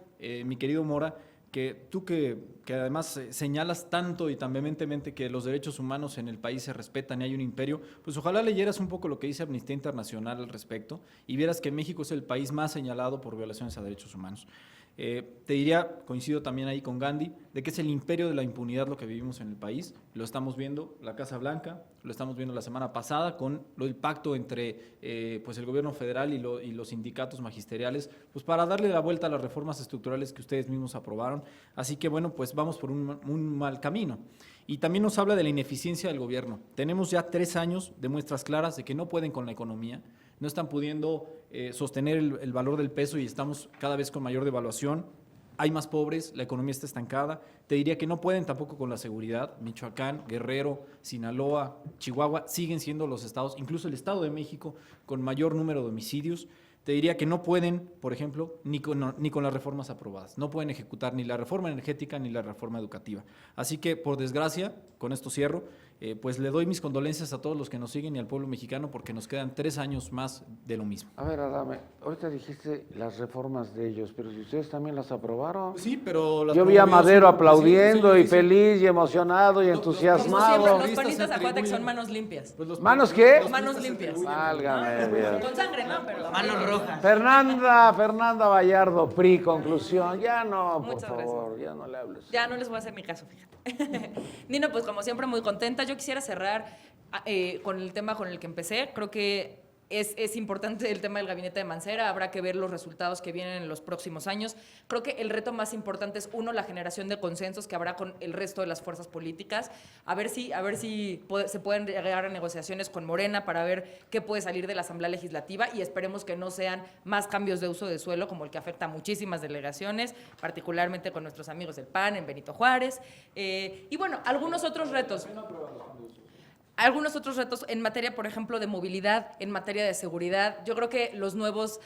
C: mi querido Mora, que tú que además señalas tanto y tan vehementemente que los derechos humanos en el país se respetan y hay un imperio, pues ojalá leyeras un poco lo que dice Amnistía Internacional al respecto y vieras que México es el país más señalado por violaciones a derechos humanos. Te diría, coincido también ahí con Gandhi, de que es el imperio de la impunidad lo que vivimos en el país. Lo estamos viendo la Casa Blanca, lo estamos viendo la semana pasada con el pacto entre pues el gobierno federal y los sindicatos magisteriales, pues para darle la vuelta a las reformas estructurales que ustedes mismos aprobaron. Así que bueno, pues vamos por un mal camino. Y también nos habla de la ineficiencia del gobierno. Tenemos ya 3 años de muestras claras de que no pueden con la economía, no están pudiendo sostener el valor del peso y estamos cada vez con mayor devaluación. Hay más pobres, la economía está estancada. Te diría que no pueden tampoco con la seguridad. Michoacán, Guerrero, Sinaloa, Chihuahua siguen siendo los estados, incluso el Estado de México, con mayor número de homicidios. Te diría que no pueden, por ejemplo, ni con las reformas aprobadas. No pueden ejecutar ni la reforma energética ni la reforma educativa. Así que, por desgracia, con esto cierro, pues le doy mis condolencias a todos los que nos siguen y al pueblo mexicano porque nos quedan 3 años más de lo mismo.
A: A ver, Adame, ahorita dijiste las reformas de ellos, pero si ustedes también las aprobaron.
C: Sí, pero...
A: Yo vi a Madero aplaudiendo y feliz y emocionado y entusiasmado.
B: Como siempre, los panistas acuérdate que son manos limpias.
C: Pues
A: ¿Manos qué?
B: Manos limpias.
A: Válgame Dios.
B: Con sangre, ¿no? Pero
G: Manos rojas.
A: Fernanda Vallardo, PRI, conclusión. Ya no, por
B: Muchas
A: favor,
B: gracias.
A: ya no le hables.
B: ya no les voy a hacer ni caso, fíjate. Nino, pues como siempre, muy contenta. Yo quisiera cerrar con el tema con el que empecé. Creo que Es importante el tema del gabinete de Mancera, habrá que ver los resultados que vienen en los próximos años. Creo que el reto más importante es, uno, la generación de consensos que habrá con el resto de las fuerzas políticas, a ver si se pueden llegar a negociaciones con Morena para ver qué puede salir de la Asamblea Legislativa, y esperemos que no sean más cambios de uso de suelo como el que afecta a muchísimas delegaciones, particularmente con nuestros amigos del PAN en Benito Juárez. Y bueno, algunos otros retos en materia, por ejemplo, de movilidad, en materia de seguridad. Yo creo que los nuevos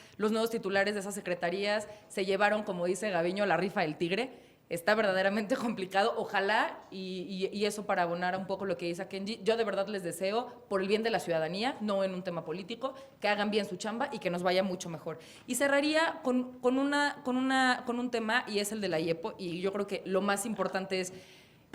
B: titulares de esas secretarías se llevaron, como dice Gaviño, la rifa del tigre. Está verdaderamente complicado. Ojalá, y eso para abonar un poco lo que dice Kenji, yo de verdad les deseo, por el bien de la ciudadanía, no en un tema político, que hagan bien su chamba y que nos vaya mucho mejor. Y cerraría con un tema, y es el de la IEPO, y yo creo que lo más importante es: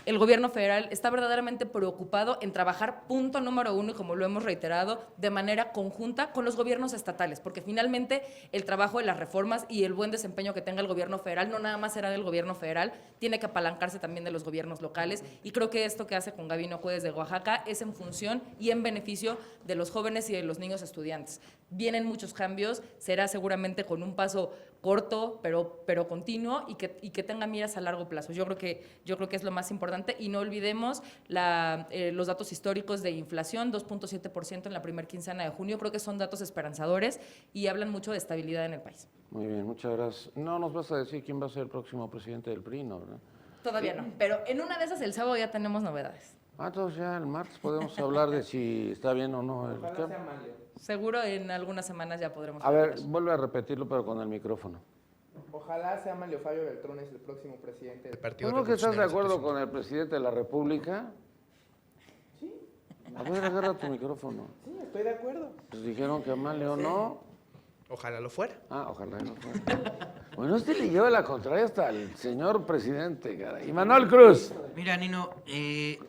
B: el gobierno federal está verdaderamente preocupado en trabajar, punto número uno, y como lo hemos reiterado, de manera conjunta con los gobiernos estatales, porque finalmente el trabajo de las reformas y el buen desempeño que tenga el gobierno federal no nada más será del gobierno federal, tiene que apalancarse también de los gobiernos locales, y creo que esto que hace con Gabino Juez de Oaxaca es en función y en beneficio de los jóvenes y de los niños estudiantes. Vienen muchos cambios, será seguramente con un paso corto, pero continuo, y que tenga miras a largo plazo. Yo creo que es lo más importante, y no olvidemos los datos históricos de inflación, 2.7% en la primera quincena de junio. Creo que son datos esperanzadores y hablan mucho de estabilidad en el país.
A: Muy bien, muchas gracias. No nos vas a decir quién va a ser el próximo presidente del PRI, ¿no? ¿Verdad?
B: Todavía no, pero en una de esas el sábado ya tenemos novedades.
A: Entonces ya el martes podemos hablar de si está bien o no.
B: Seguro en algunas semanas ya podremos.
A: A ver, vuelve a repetirlo, pero con el micrófono.
I: Ojalá sea Manlio Fabio Beltrones el próximo presidente del Partido
A: ¿Cómo que estás de acuerdo con el presidente de la República?
I: Sí.
A: A ver, agarra tu micrófono.
I: Sí, estoy de acuerdo.
A: Pues dijeron que Amalio no.
I: Ojalá lo fuera.
A: Ojalá no fuera. Bueno, le lleva la contraria hasta el señor presidente, caray. Y Manuel Cruz.
G: Mira, Nino,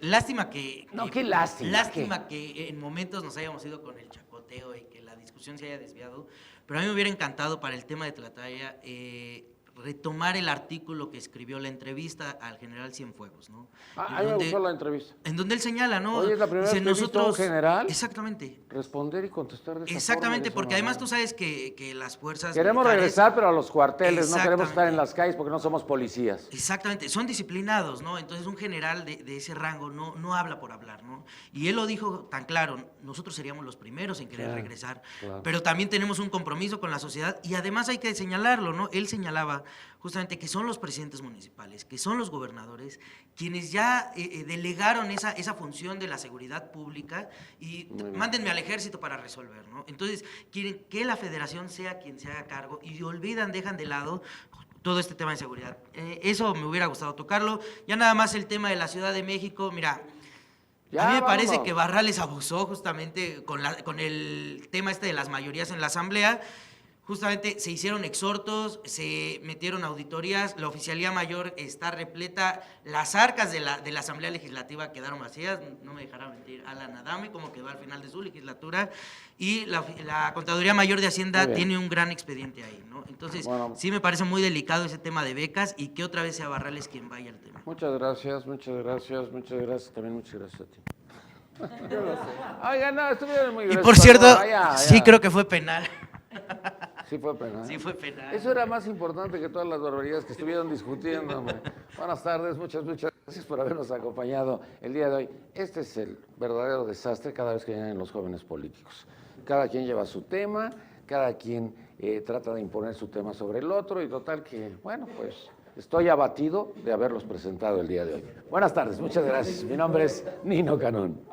G: lástima que...
A: No, qué lástima.
G: Lástima que en momentos nos hayamos ido con el chacoteo y que la discusión se haya desviado, pero a mí me hubiera encantado para el tema de Tlatlaya retomar el artículo que escribió la entrevista al general Cienfuegos, ¿no?
A: A mí me gustó la entrevista.
G: En donde él señala, ¿no?
A: Oye, es la primera vez que he visto a un general
G: exactamente.
A: Responder y contestar de esa
G: Exactamente,
A: forma,
G: porque además tú sabes que las fuerzas
A: queremos
G: militares,
A: regresar, pero a los cuarteles, no queremos estar en las calles porque no somos policías.
G: Exactamente, son disciplinados, ¿no? Entonces un general de ese rango no habla por hablar, ¿no? Y él lo dijo tan claro, nosotros seríamos los primeros en querer regresar, pero también tenemos un compromiso con la sociedad, y además hay que señalarlo, ¿no? Él señalaba justamente que son los presidentes municipales, que son los gobernadores, quienes ya delegaron esa función de la seguridad pública, y mándenme al ejército para resolver, ¿no? Entonces quieren que la federación sea quien se haga cargo, y dejan de lado todo este tema de seguridad. Eso me hubiera gustado tocarlo. Ya nada más el tema de la Ciudad de México, mira, a mí me parece que Barrales abusó justamente con el tema de las mayorías en la Asamblea. Justamente se hicieron exhortos, se metieron auditorías, la oficialía mayor está repleta, las arcas de la Asamblea Legislativa quedaron vacías, no me dejará mentir Alan Adame, como quedó al final de su legislatura, y la Contaduría Mayor de Hacienda tiene un gran expediente ahí, ¿no? Entonces, sí me parece muy delicado ese tema de becas, y que otra vez sea Barrales quien vaya al tema.
A: Muchas gracias, también muchas gracias a ti. Yo lo sé. Oiga, no, estuvieron muy graciosos.
G: Y por cierto, sí creo que fue penal.
A: Sí fue penal.
G: Sí fue penal.
A: Eso era más importante que todas las barbaridades que estuvieron discutiendo, hombre. Buenas tardes, muchas gracias por habernos acompañado el día de hoy. Este es el verdadero desastre cada vez que vienen los jóvenes políticos. Cada quien lleva su tema, cada quien trata de imponer su tema sobre el otro, y total que, bueno, pues estoy abatido de haberlos presentado el día de hoy. Buenas tardes, muchas gracias. Mi nombre es Nino Canún.